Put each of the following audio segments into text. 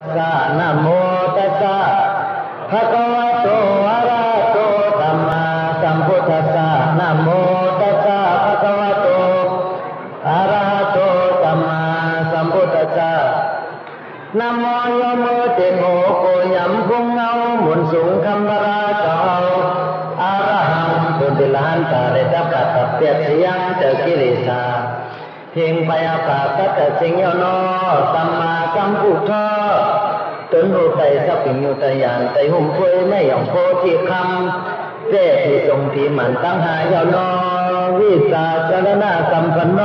สะนะโมตัสสะภะคะวะโตอะระหะโตสัมมาสัมพุทธัสสะนะโมตัสสะภะคะวะโตอะระหะโตสัมมาสัมพุทธัสสะนะโมโยโมเตโกโกยัมพุงเงาหมุนสูงคำบาราเจ้าอะระหังตุนติลานตาเรตปัตตะเปียเสียงเจกิริสาเพียงไปอาปาตัตสิงโยโนสัมมาสัมพุทธะตนหูใจสัพพิญญุตยานใจหุ่มคุยไม่ยอมโพธิคำเจ้ที่ทรงที่มันตั้งหายโนวิสาจรณะสัมปันโน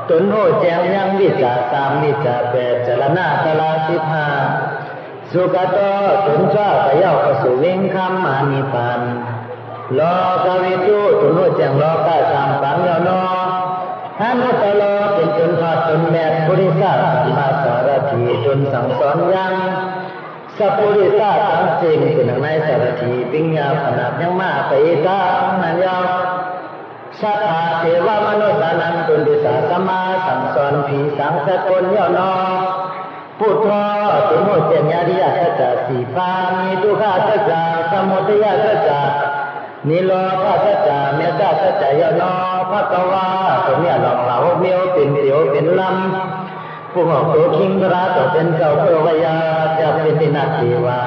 ตนหูแจ้งยังวิจาสามวิจาแปดจรณะตลาสิบห้าสุขโตตนชาไปเย้าเข้าสู่วิงคำมานิพานโลกวิทูตนหูแจ้งโลกาสามปังโยโนท่านตลอดเป็นจนทอดจนแม่ปุริสาสัมมาสารถีจนสั่งสอนยังสัพปุริสาทั้งสิ่งเป็นในสารถีปิญญาขนาดยังมาไปตามนั้นยาวสัทธาเทวมนุษย์นันตุติสาสัมมาสั่งสอนผีสังสกุลย่อนอพุทโธตุโมเจญญาริยสัจจะสีปามีทุกขาสัจจะสมุทัยสัจจะนิโรธสัจจะเมตตาสัจจะย่อนอภะคะวะตัวเนี่ยหลอกเหลาเมียวเป็นเดียวเป็นลำผู้หอกตัวคิงพระตัวเป็นเจ้าเพื่อวิยาจะเป็นดินาทีวา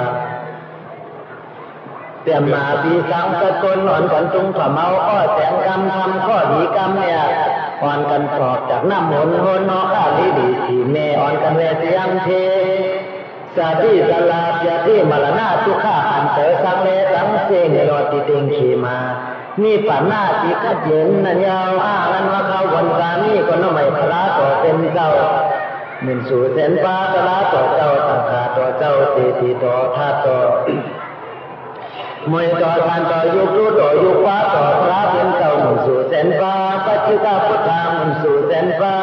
เตรียมมาปีสังสกุลอ่อนกันตุงฝ่าเมาอ้อแสงกรรมทำข้อดีกรรมเนี่ยอ่อนกันปลอบจากน้ำมนต์โหนอข้าลีดีสีเมอ่อนกันเวทยังเทสาธิสลาเสียที่มรณะทุกข้าอันเตอสังเลสังเสงยอดติเต็งขีมานี่ปัญหาที่ขัดเย็นนั่นยาวงันว่าเขาวันกานี่ก็น้องไม่พระต่อเป็นเจ้าหมิ่นสู่เส้นฟ้าตลาต่อเจ้าสังขาต่อเจ้าเตติต่อท่าต่อมวยต่อทานต่อยุครู้ต่อยุคฟ้าต่อพระเป็นเจ้าหมิ่นสู่เส้นฟ้าปัจจุบันพุทธาหมิ่นสู่เส้นฟ้า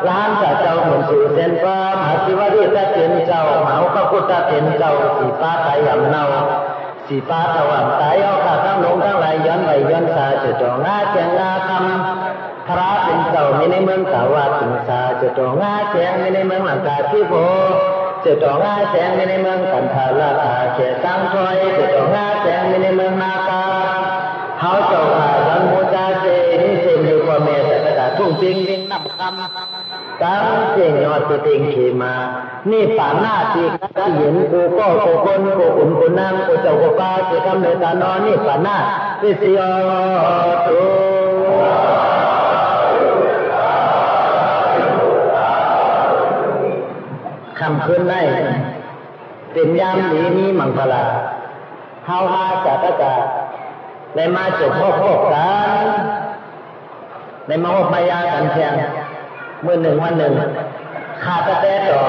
ล้านจากเจ้าหมิ่นสู่เส้นฟ้ามหาศิวะที่เป็นเจ้าเหมาพระพุทธเป็นเจ้าสีฟ้าไทยยำเนาสีฟ้าตะวันตายเอาข้าทั้งลงทั้งหลายย้อนไปย้อนสาจะจ่องาแจงงาคำพระเป็นเจ้าไม่ในเมืองสาวัตถึงสาจะจ่องาแจงไม่ในเมืองหลังกาที่โพจะจ่องาแจงไม่ในเมืองกันทาราคาเขตสังถอยจะจ่องาแจงไม่ในเมืองนาคาเขาเจ้าข่าลังโมจาเจนิเซมอยู่กับเมตตาทุ่งจริงวิ่งนับคำตั้งเสียงยอดติงขีมานี่ป่าหน้าที่ขัดเย็นกูก็โกคนโกอุ่นกูนั่งกูเจ้ากูป้าจะทำในตานอนนี่ป่าหน้าที่เสียตูคำคืนได้เป็นยามดีนี้มังคลาเฮาฮาจากกะได้มาจบพ่อกันได้มาพบมายากันเพียงเมื่อหนึ่งวันหนึ่งข้าพเจ้าต่อ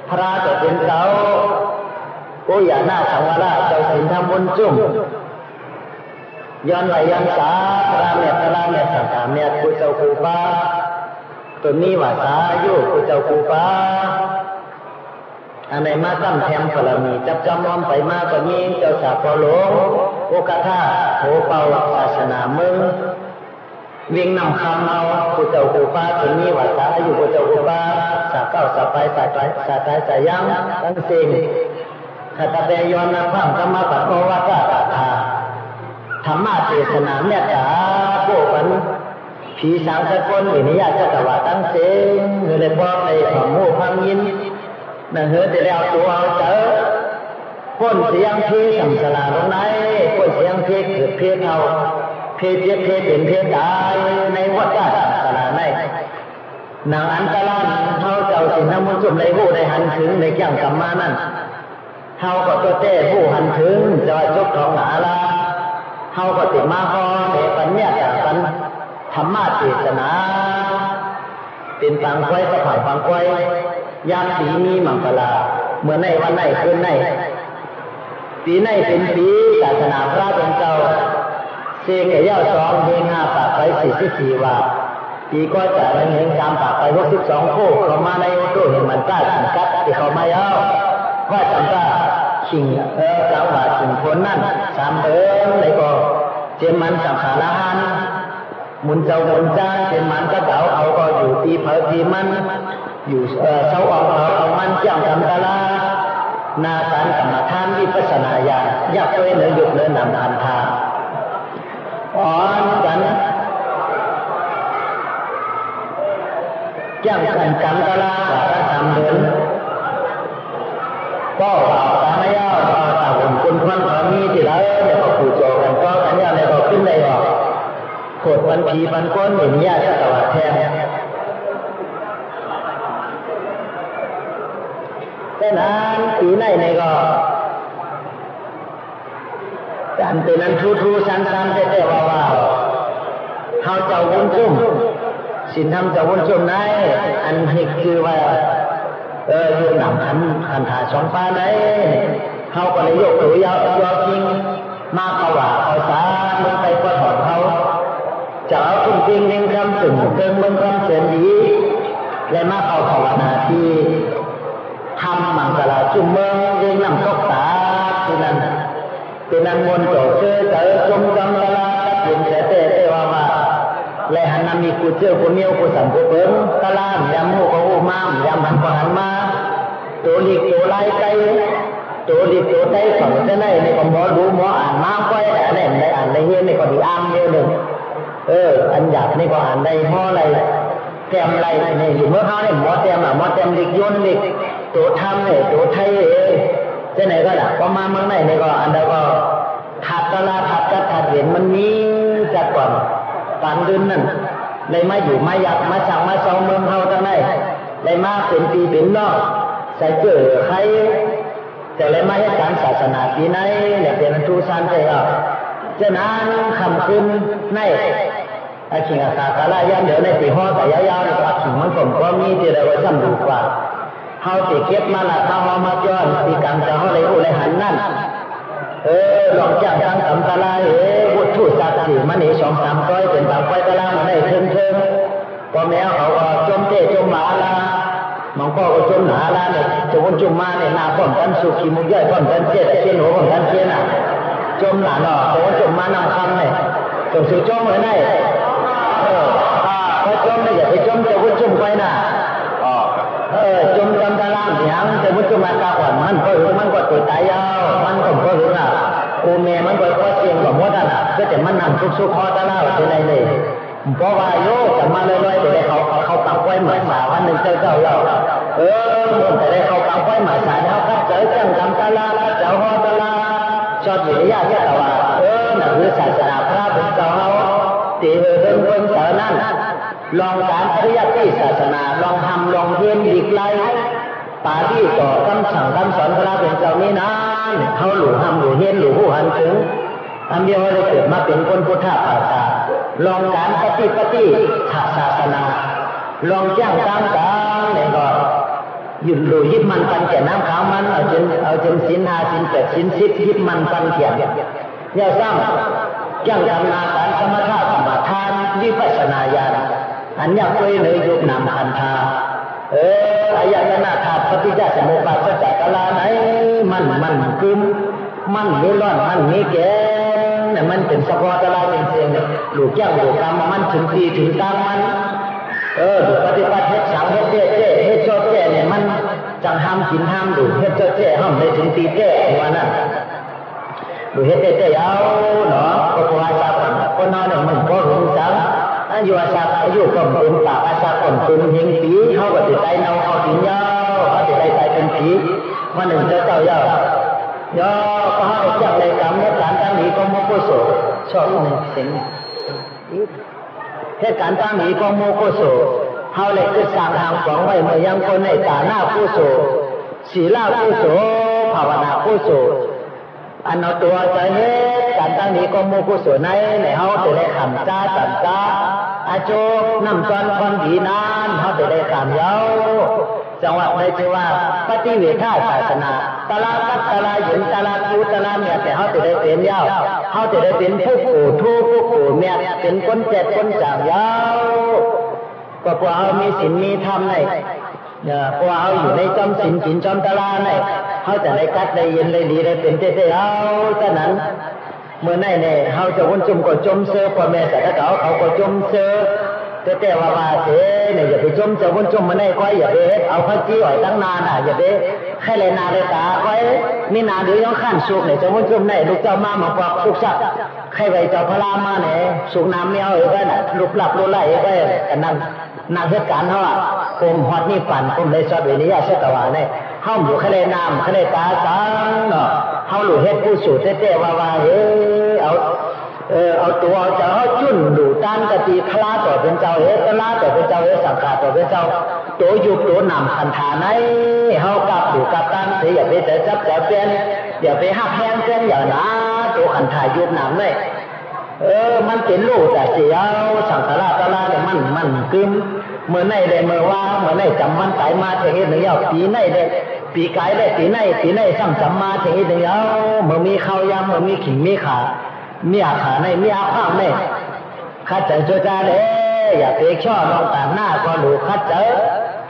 พระจะเป็นเจ้าโอ้ยาหน้าสังวราเจ้าสินทำบุญจุ่มย้อนไหลย้อนสาพระเมตสังฆาเมตกุเจ้าคูปาตัวนี้ว่าสายุกุเจ้าคูปาอันไหนมาตั้งแถมพลมีจับจำมอมไปมากกว่านี้เจ้าสาวพอหลงโอกาท่าโหเป่าศาสนามึงวิ่งนำคำเอากุเจ้าคูปาตัวนี้ว่าสายุกุเจ้าคูปาสาเก้าสาไปสาใจสาใจสายังทั้งสิ่งขัตเตยอนนพังธรรมะปัตโตวะกะตถาธรรมะเทศนาเมตตาพวกมันผีสังสกุลอินิยาจักรวาตั้งเสียงเลยบอกในความมู่พังยินนั่นเหรอแต่แล้วตัวเอาเจอพ้นเสียงที่สัมสลาลงไหนพ้นเสียงที่เกิดเพียงเอาเพียงเป็นเพียงตายในวัฏสัมสลาในนางอันตรายเท่าเจ้าสินทำมุนจุ่มในผู้ในหันถึงในแก้วกรรมานั่นเท่ากับตัวเต้ผู้หันถึงจะว่าจบของหนาลาเท่ากับติมาฮอในปัญญาจากปัญธรรมะเทศนาเป็นฟังไว้สะผ่านฟังไว้ยามปีนี้มังคลาเมื่อในวันไหนคืนไหนปีไหนเป็นปีศาสนาพระเป็นเจ้าเสียงเย่าสองเฮงห้าปากไป44ว่าปีก็จะเฮงตามปากไป62คู่เขามาในตู้เห็นมันกล้าสิงกัดที่เขามาเย้าว่าจำได้ชิงจังหวะชิงคนนั่น3ไหนก็เจมันสังขารหันมุนเจ้ามุนจ้าเจมันก็เจ้าเอาก็อยู่ตีเผอตีมันอยู่เสาเอามันเจ้า นาการกรรมฐานวิปัสสนาญาณอยากไปเนื้อยุบเนื้อนำอันทาอ่อนกันย่างกันกรรมตลาการทำเดินก็เอาการไม่ย่อก็ตาหุ่นคุณพันธ์มีที่แล้วเนี่ยก็ขู่โจกันก็กันเนี่ยเนี่ยก็ขึ้นได้หรอกโคตรปันผีปันก้นอย่างเงี้ยจะตลอดแทนแต่นั้นปีไหนเนี่ยก็การเป็นนั้นทูสั้นๆแต่ว่าเขาเจ้าวุ้นจุ่มสินทำเจ้าวุ้นจุ่มไหนอันนี้คือว่าอยู่หนังขันหาสองป้าไหนเขาก็เลยยกตัวยาวจริงมาเขาว่าเอาสามึงไปก็ถอนเขาจะเอาทุ่งจริงเร่งคำถึงเติมมึงคำเสียนดีและมาเอาภาวนาที่ทำมังกรจุ่มเมืองเร่งนำตกตาที่นั่นเป็นนันมนต์โจเชื่อเจอจมจังละลาเปลี่ยนเตะว่าและหันนามีกูเชื่อกูเมียวกูสั่งกูเปิ้ลตะลามยำมูกกูมามยำหันก็หันมาตัวลิกตัวไล่ไก่ตัวลิกตัวไก่ฝั่งจะไหนในก็หมอดูหมออ่านมาไว้อะไรในอ่านในเฮียในก็ดีอ้างเยอะหนึ่งอันหยาบในก็อ่านในหม้ออะไรแต้มอะไรในอยู่เมื่อเขาเนี่ยหมอแต้มลิกยนลิกตัวทำเนี่ยตัวไทยจะไหนก็ได้พอมาเมืองไหนในก็อันเดียวก็ถัดตลาดถัดจัดถัดเห็นมันมีจัดก่อนปานดืนนั่นเลยมาอยู่มาอยากมาสั่งมาเซาเมืองเฮาทั้งนั้นเลยมาเป็นปีเป็นนอกใส่เกิดใครแต่เลยมาให้การศาสนาปีไหนเนี่ยเป็นทูซันใจอ่ะจะนั้นคำขึ้นในไอ้ขิงอาคาคาลายันเดี๋ยวในปีห่อแต่ยาวๆเนี่ยขิงมันก็มีที่เราไว้ซ้ำดูกว่าเฮาติเก็บมาละเฮามาย้อนปีกรรมจะเฮาเลยเลยหันนั่นลองจ้างทางกำตลาวุฒิศักดิ์สิมันนี่2-3ก้อยเป็นบางก้อยตลามันได้เทิงพอแม่เขาก็จมเตะจมหมาละมองพ่อก็จมหนาละเนี่ยจมจมมาเนี่ยนาป้อมกันสุขีมุกย่อยป้อมกันเจี๊ยเชียนหัวป้อมกันเชียนอ่ะจมหนาเนาะจมมานำคำเนี่ยจมสือจมเหมือนไงพอจมเนี่ยอย่าไปจมจะวุ้นจมไปนะจมจำตะลามอย่างแต่วุ้นจมมากาก่อนมันก็รู้มันก็ตัวตายยาวมันก็รู้นะโอเมมันก็เสียงกับมดอ่ะก็แต่มันนั่งซุกๆคอตะล่าเป็นไรเลยเพราะว่าโยจะมาลอยๆเดี๋ยวเขาปักไว้เหมือนสาวันหนึ่งเจ้าเรามันแต่ได้เขาปักไว้เหมือนสาเขาก็เจอจังจำตะล่าเจ้าฮอตะล่าชอบอยู่ในญาติแต่ว่าหนังสือศาสนาพระเป็นเจ้าเขาตีเรื่องคนเสานั่นลองการปฏิบัติศาสนาลองทำลองเพียรหลีกไล่ปาที่ต่อคำสั่งคำสอนพระเป็นเจ้านี้นั้นเขาหลู่ทำหลู่เฮียนหลู่ผู้หันถึงอันเดียวเลยเกิดมาเป็นคนพุทธภาษาลองการปฏิศาสนาลองจ้างการเนี่ยก็หยุดหลู่ยิบมันกันแก่น้ำขาวมันเอาจนศีล5ศีล8ศีล10ยิบมันกันเขียนอย่าซ้ำจ้างการนาการสมถะกรรมฐานวิปัสสนาญาณอันอยากไปเลยยุบนำคันธาอายตนะธาตุปฏิจจสมุปบาทสัจจกลาไหนมันกึมมันมีร้อนมันมีแก่เนี่ยมันเป็นสภาวะลาเป็นเสียงเนี่ยหลูกย่างหลูกกรรมมันถึงทีถึงตามมันดูปฏิบัติเฮ็ดสังเฮ็ดเจ๊เฮ็ดโจเจ๊เนี่ยมันจังห้ามกินห้ามดูเฮ็ดโจเจ๊ห้ามได้ถึงตีเจ๊ว่านั่นดูเฮ็ดเจ๊เอาเนาะก็พออาศัยคนนอนเนี่ยมันก็รู้จักอยู่อาศัยอยู่กับเป็นปากอาศัยคนเป็นเฮงปีเขาก็ติดใจเนาเขาถึงยาวเขาติดใจเป็นผีวันหนึ่งเจ้ายาวย่อก็ให้จับในกรรมในการตั้งนี้ก็โมกุโสชอบหนึ่งสิ่งเหตุการณ์ตั้งนี้ก็โมกุโสเขาเลยคือสร้างทางของไว้เมื่อยังคนในตาหน้ากุโสศีลกุโสภาวนากุโสอันเอาตัวใจเฮ็ดการตั้งนี้ก็โมกุโสในเขาจะได้ขำจ้าตันจ้าอาโจน้ำจอนคนดีนานเขาจะได้ขำเย้าจังหวัดในชื่อว่าปฏิเวทศาสนาตลาดตลาดหยินตลาดยูตลาดเนี่ยแต่เขาจะได้เป็นยาวเขาจะได้เป็นผู้ปู่ทูผู้ปู่เมียเป็นคนเจ็ดคนจางยาวก็พวกเขามีศีลมีธรรมในพวกเขาอยู่ในจอมศีลศีลจอมตลาดในเขาจะได้กัดได้ยินได้ดีได้เป็นเต้ๆเอาฉะนั้นเมื่อไหร่เนี่ยเขาจะวนจุ่มก็จมเสือพ่อแม่แต่ถ้าเขาก็จมเสือแต่ว่าเสีย เนี่ยอย่าไปจมเจ้าบนจมมาได้ก้อยอย่าไปเอาข้าวจี้อ่อยตั้งนานอ่ะอย่าไปแค่เลยนาเลยตาก้อยมีนาเดี๋ยวยังขั้นสุกเนี่ยเจ้าบนจมได้ลูกเจ้ามาปอกสุกสักใครไปเจ้าพลามาเนี่ยสุกน้ำเมียวก็น่ะลูกหลับลูกไหลก็กันนั่งเหตุการณ์เขาอ่ะกลมฮอดนี่ปั่นกลมเลยสอดเวนิยาเสตวาเนี่ยห้องอยู่แค่เลยน้ำแค่เลยตาสังเนาะเขาหลุดเฮ็ดผู้สูดเต้ว่าเอาตัวจะเขาจุ่นดูต้านกติคลาต่อเป็นเจ้าตลาต่อเป็นเจ้าสังขารต่อเป็นเจ้าตัวยุบตัวนำคันฐานไหนเขากับดูกับตั้งเสียอย่าไปจะจับจะเป็นอย่าไปหักแห้งเส้นอย่านะตัวคันถ่ายยุบนำเลยมันเป็นลูกแต่เสียสังขารตลาเนี่ยมันกึมเมื่อไหนได้เมื่อว่าเมื่อไหนจำวันตายมาเทเหตุหนึ่งเอาปีไหนได้ปีกายได้ปีไหนซ้ำจำมาเทเหตุหนึ่งเอาเมื่อมีข้าวยำเมื่อมีขิงมีขามีอาขาในมีอาข้ามในข้าเจอโจจาเลยอย่าเตะช่อลองตามหน้าก็หลูข้าเจอ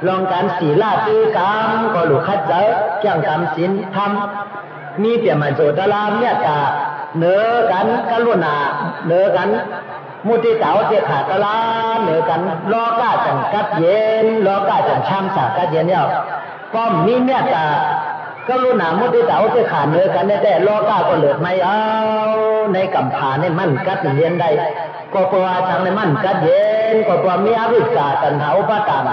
ลองการศีลาตีกรรมก็หลูข้าเจอเกี่ยงกรรมศีลธรรมมีเปลี่ยนมาโจตลาเมียตาเนื้อกันกรุณาเนื้อกันมุติเต๋าเจ้าขาตลาเนื้อกันล้อก้าจังกัดเย็นล้อก้าจังช่างสากัดเย็นเนี่ยป้อมมีเมียตากรุณามุติเต๋าเจ้าขาเนื้อกันแต่ล้อก้าก็เหลือไม่เอาในกำผาในมันกัดเย็นได้ก็เพราะว่าทางในมันกัดเย็นก็เพราะมีอวิชชาตัณหาอุปาทาน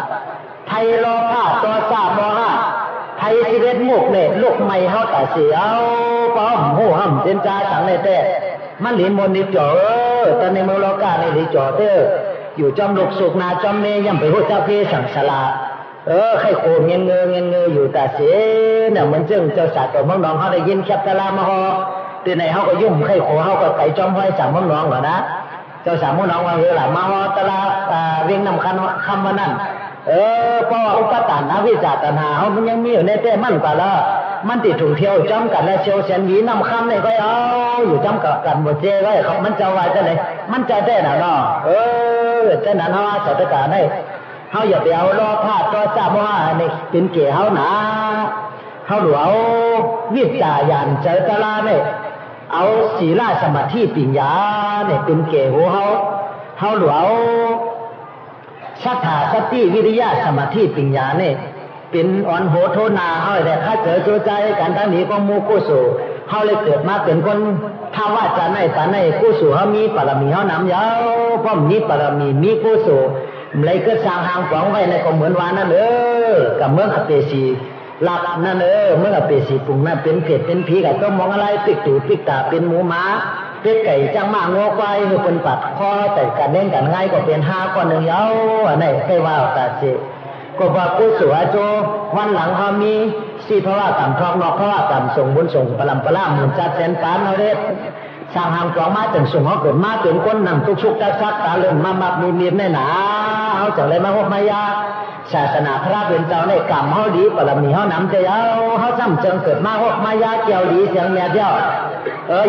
ไทยล้อผ้าตัวซาบ่ห้าไทยชีวิตมุกเนี่ยลูกไม่เฮาแต่เสียเอาป้อมหูห่ำเจนจ้าสังในแต่มันหลีมนนิจ่อตอนในเมืองโลกาในหลีจ่อเต้ออยู่จอมลูกสุกนาจอมเมย่ำไปหัวเจ้าพี่สังสลาใครโคเงี้ยเงยอยู่แต่เสียเนี่ยมันจึงเจ้าสัตว์ตัวน้องเขาได้ยินแคบตะลามาฮอตีในเขาก็ยุ่งใครโคเขาก็ไก่จอมห้อยสามน้องเหรอนะเจ้าสามน้องว่าเวลามาฮอตะลาเรียงนำคำว่านั่นเพราะอุปทานอวิชชาตัณหาเขามันยังมีอยู่ในเต้มันกว่าละมันติดถุงเที่ยวจำกันและเชียวเสียนหวีนำคำเนี่ยก็เอาอยู่จำกันหมดเจ้ไว้เขามันจะว่าจะไหนมันจะได้หนาเนาะจะนั้นเขาสัตว์การได้เขาอย่าไปเอาล้อผ้าตัวจ้าว่าในเป็นเกี่ยวเขาหนาเขาหลวเอาวิจายันเจอตลาเนี่ยเอาศีลสมาธิปัญญาเนี่ยเป็นเกี่ยวเขาหลวเอาสัทธาสติวิริยะสมาธิปัญญาเนี่ยเป็นอ่อนโหโทนาเขาแต่ข้าเจอโจใจกันทั้งนี้ก็มูกุโสเขาเลยเกิดมาเป็นคนถ้าว่าจะในตาในกุโสเขามีปรมีเขานำยาวเพราะมีปรมีมีกุโสเลยก็สร้างหางฝังไว้ในก็เหมือนวานั่นกับเมืองอเปสีหลับนั่นเมืองอเปสีปุ่งนั่นเป็นเผ็ดเป็นผีกับต้องมองอะไรปิกตูปิกตาเป็นหมูม้าเป็ดไก่จังมากงอควายคือเป็นปัดคอแต่การเล่นกันง่ายก็เป็น5 ก้อน 1ยาวอันไหนใครว่าตาเจก็ว่ากุศลโจวันหลังเขามีสีภาวะกรรมทองนอกภาวะกรรมส่งบุญส่งปลัมปลาหมื่นจัดแสนปานเอาเด็ดสร้างหางกองมาจนส่งเขาเกิดมาจนก้นนำทุกชุกจักซักตาเริ่มมามีแน่หนาเขาจากอะไรมาพบมายาศาสนาพระเป็นเจ้าในกรรมเขาดีปรมีเขานำใจเขาจำเจิงเกิดมาพบมายาเกี่ยวดีเสียงแม่เดียว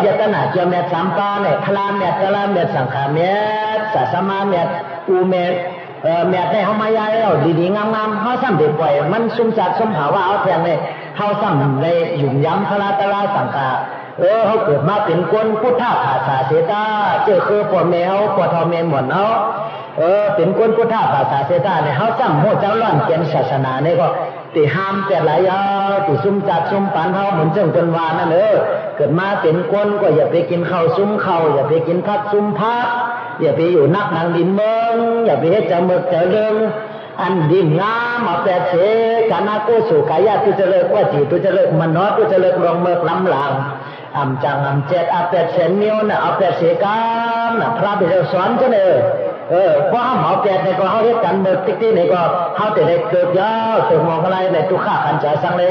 ยตนาเกี่ยวแม่สามปาเนี่ยคลาแม่กะลาแม่สังขารแม่ศาสมาแม่อูแม่แม่ได้เขามายาแล้วดีๆงามๆเขาซ้ำเด็กปล่อยมันซุ่มจัดซุ่มหาว่าเอาแทงเลยเขาซ้ำเลยหยุ่มย้ำคลาตะลาสังขารเขาเกิดมาเป็นคนพุทธภาษาเสตาเจอคือพ่อแม่เขาพ่อทอแม่หมดเนาะเป็นคนพุทธภาษาเสตาเนี่ยเขาซ้ำโหเจ้าล้อนเกียนศาสนาเนี่ยก็ตีห้ามแต่หลายตีซุ่มจัดซุ่มปันเขาเหมือนเจ้าเป็นวานั่นเกิดมาเป็นคนก็อย่าไปกินข้าวซุ่มข้าวอย่าไปกินผักซุ่มผักอย่าไปอยู่นักนางดินเมืองอย่าไปเฮ็ดจะเมือกจะเรื่องอันดินงามมาแปดเสกานาโกสุกายะตุจะเลิกว่าจีตุจะเลิกมันน้อยตุจะเลิกลงเมือกล้ำหลังอำจังอำเจ็ดอาแปดเสนเมียวน่ะเอาแปดเสกามน่ะพระบิดาสอนจะเนี่ยเพราะเขาแปดในก็เขาเฮ็ดกันเมือกติ๊กๆในก็เขาแต่ได้เกิดยาวถึงมองอะไรในตุข่าขันจ่ายสังเลย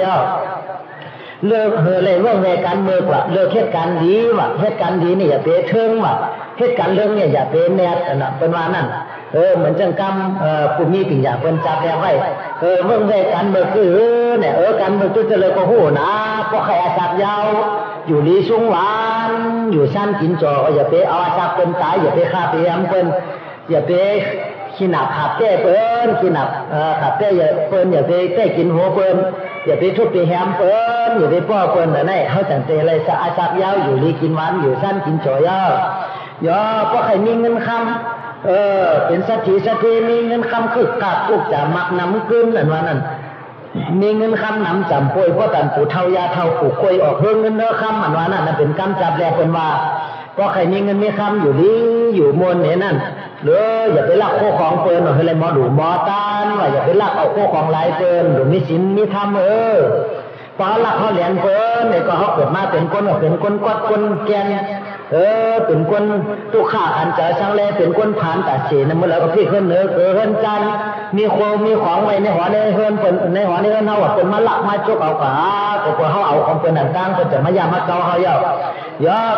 เลิกเลยว่าในการเมืองว่ะเลิกเหตุการณ์ดีว่ะเหตุการณ์ดีนี่อย่าไปเทิงว่ะเหตุการณ์เรื่องเนี่ยอย่าไปแนดนะเป็นว่านั่นเหมือนจังกรรมผู้มีปิญญาเป็นจับแล้วไว้เมื่อในการเมืองคือเนี่ยการเมืองตุจะเลยก็หูนะเพราะใครอาศักยาวอยู่ลีชุ่งหวานอยู่ชั้นกินจออย่าไปเอาอาศักเป็นตายอย่าไปฆ่าไปยำเป็นอย่าไปขี้หนับขับแก้เปิ้นขี้หนับขับแก้อย่าเปิ้นอย่าไปแก้กินหัวเปิ้นอย่าไปทุบไปแฮมเปิ้นอย่าไปป้อเปิ้นแต่ไหนเขาจังเตเลยสะอาดสักยาวอยู่ลีกินหวานอยู่สั้นกินจ่อยาวเพราะใครมีเงินคำ เป็นสัตถีมีเงินคำคึกกักกุกจะมักน้ำกึ้นนั่นว่านั่นมีเงินคำน้ำจำป่วยเพราะกันปู่เท่ายาเท่าปู่กล้วยออกเพิ่งเงินเนื้อคำอันว่านั่นเป็นกำจับแลเป็นว่าเพราะใครมีเงินมีคำอยู่ดีอยู่มนเนี่ยนั่นหรืออย่าไปลักโคของเปิลหรืออะไรหมอดูหมอตานว่าอย่าไปลักเอาโคของลายเปิลหรือมีศีลมีธรรมพอลักเขาเหรียญเปิลเนี่ยก็เขาเกิดมาเป็นคนก็เป็นคนกวดคนแกนเป็นคนตุข่าขันเจอช่างแลเป็นคนผ่านตัดสีนั่นเมื่อแล้วก็พี่ขึ้นเนื้อเกินจันมีโคมีของไว้ในหัวในเฮือนเป็นในหัวในเฮือนเขาว่าเป็นมาลักมาจกเอาขาก็กลัวเขาเอาของเป็นต่างๆก็จะมายามาเกาเขาเยา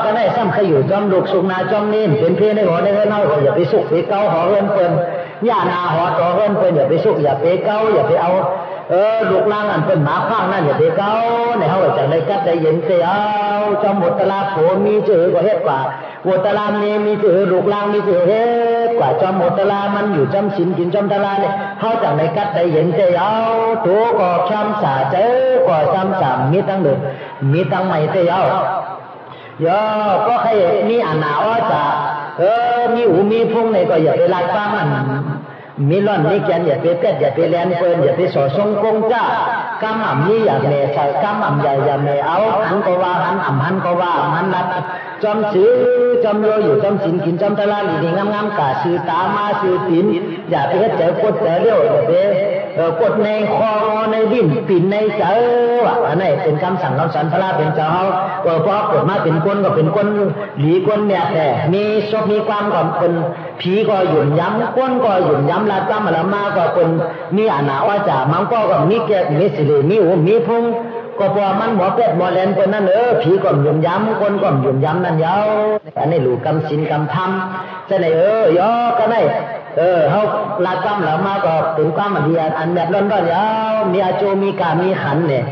ก็ได้ซ้ำขยู่จอมลูกสุกนาจอมนิ่มเป็นพี่ในหัวในเฮือนเขาก็อย่าไปสุกไปเกาหอเฮือนเป็นย่านาหอต่อเฮือนเป็นอย่าไปสุกอย่าไปเกาอย่าไปเอาลูกล่างอันเป็นหมาข้างนั่นอย่าไปเกาในเขาจะได้กัดได้เย็นเสียจอมหมดตลาดโผมีเจอก็เฮ็ดกว่าหมดตลาดมีเจอลูกล่างมีเจอเฮ็ดกว่าจอมหมดตลาดมันอยู่จำศีลกินจอมตลาดเนี่ยเขาจะได้กัดได้เย็นเสียตัวก็ช้ำสาเจอก็ซ้ำสามมีตั้งหนึ่งมีตั้งใหม่เสียก็ใครมีอ่านหนาวจะมีหูมีพุ่งเนี่ยก็อย่าไปลากป้ามันมีร่อนมีแกนอย่าไปเป็ดอย่าไปแลนเฟินอย่าไปสอทรงกงจ้ากำอ่ำนี่อย่าเมใส่กำอ่ำใหญ่อย่าเมเอาหันก็ว่าหันอ่ำหันก็ว่าหันรัดจอมซื้อจอมโยอยู่จอมสินกินจอมตะลาหลีงามๆกาซื้อตามาซื้อตีนอย่าไปเจอกดเจอเลี้ยวอย่าไปกดในคอในดิ้นปิ่นในเจออันนี้เป็นคำสั่งคำสอนพระราเป็นเจ้าเพราะเกิดมาเป็นคนก็เป็นคนหลีคนเนี่ยแต่มีศพมีความก่อนเป็นผีก็หยุ่นย้ำก้นก็หยุ่นย้ำลาจ้ำละมาก็เป็นมีอาณาว่าจ่ามังก็มีแก่มีสิริมีหูมีพุงก็พอมันหมอเป็ดหมอแลนเป็นนั่นผีก็หยุ่นย้ำก้นก็หยุ่นย้ำนั่นยาวอันนี้หลูกำศีลกำธรรมจะไหนย่อก็ได้เขาลาจ้ำละมาก็เป็นความอันดีอันแบบร้อนๆยาวมีอาโจมีกามีขันเนี่ย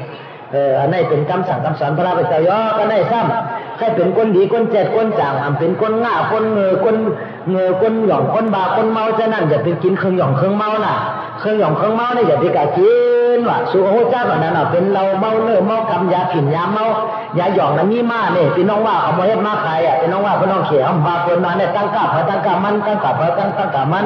อันนี้เป็นคำสั่งคำสอนพระราชเจ้าย่อก็ได้ซ้ำใครเป็นคนดีคนเจ็ดคนจางเป็นคนง่าคนคนหย่องคนบาคนเมาจะนั่นอย่าไปกินเครื่องหย่องเครื่องเมาน่ะเครื่องหย่องเครื่องเมาเนี่ยอย่าไปกะกินว่ะสุขโหจ้าก่อนนั้นน่ะเป็นเราเมาเนื้อเมากำยาผินยาเมายาหย่องนั้นมีมาเนี่ยพี่น้องว่าเอามาเฮ็ดมาขายพี่น้องว่าพี่น้องเขียวบาคนมาเนี่ยตั้งกาบตั้งกามันตั้งกาบตั้งกามัน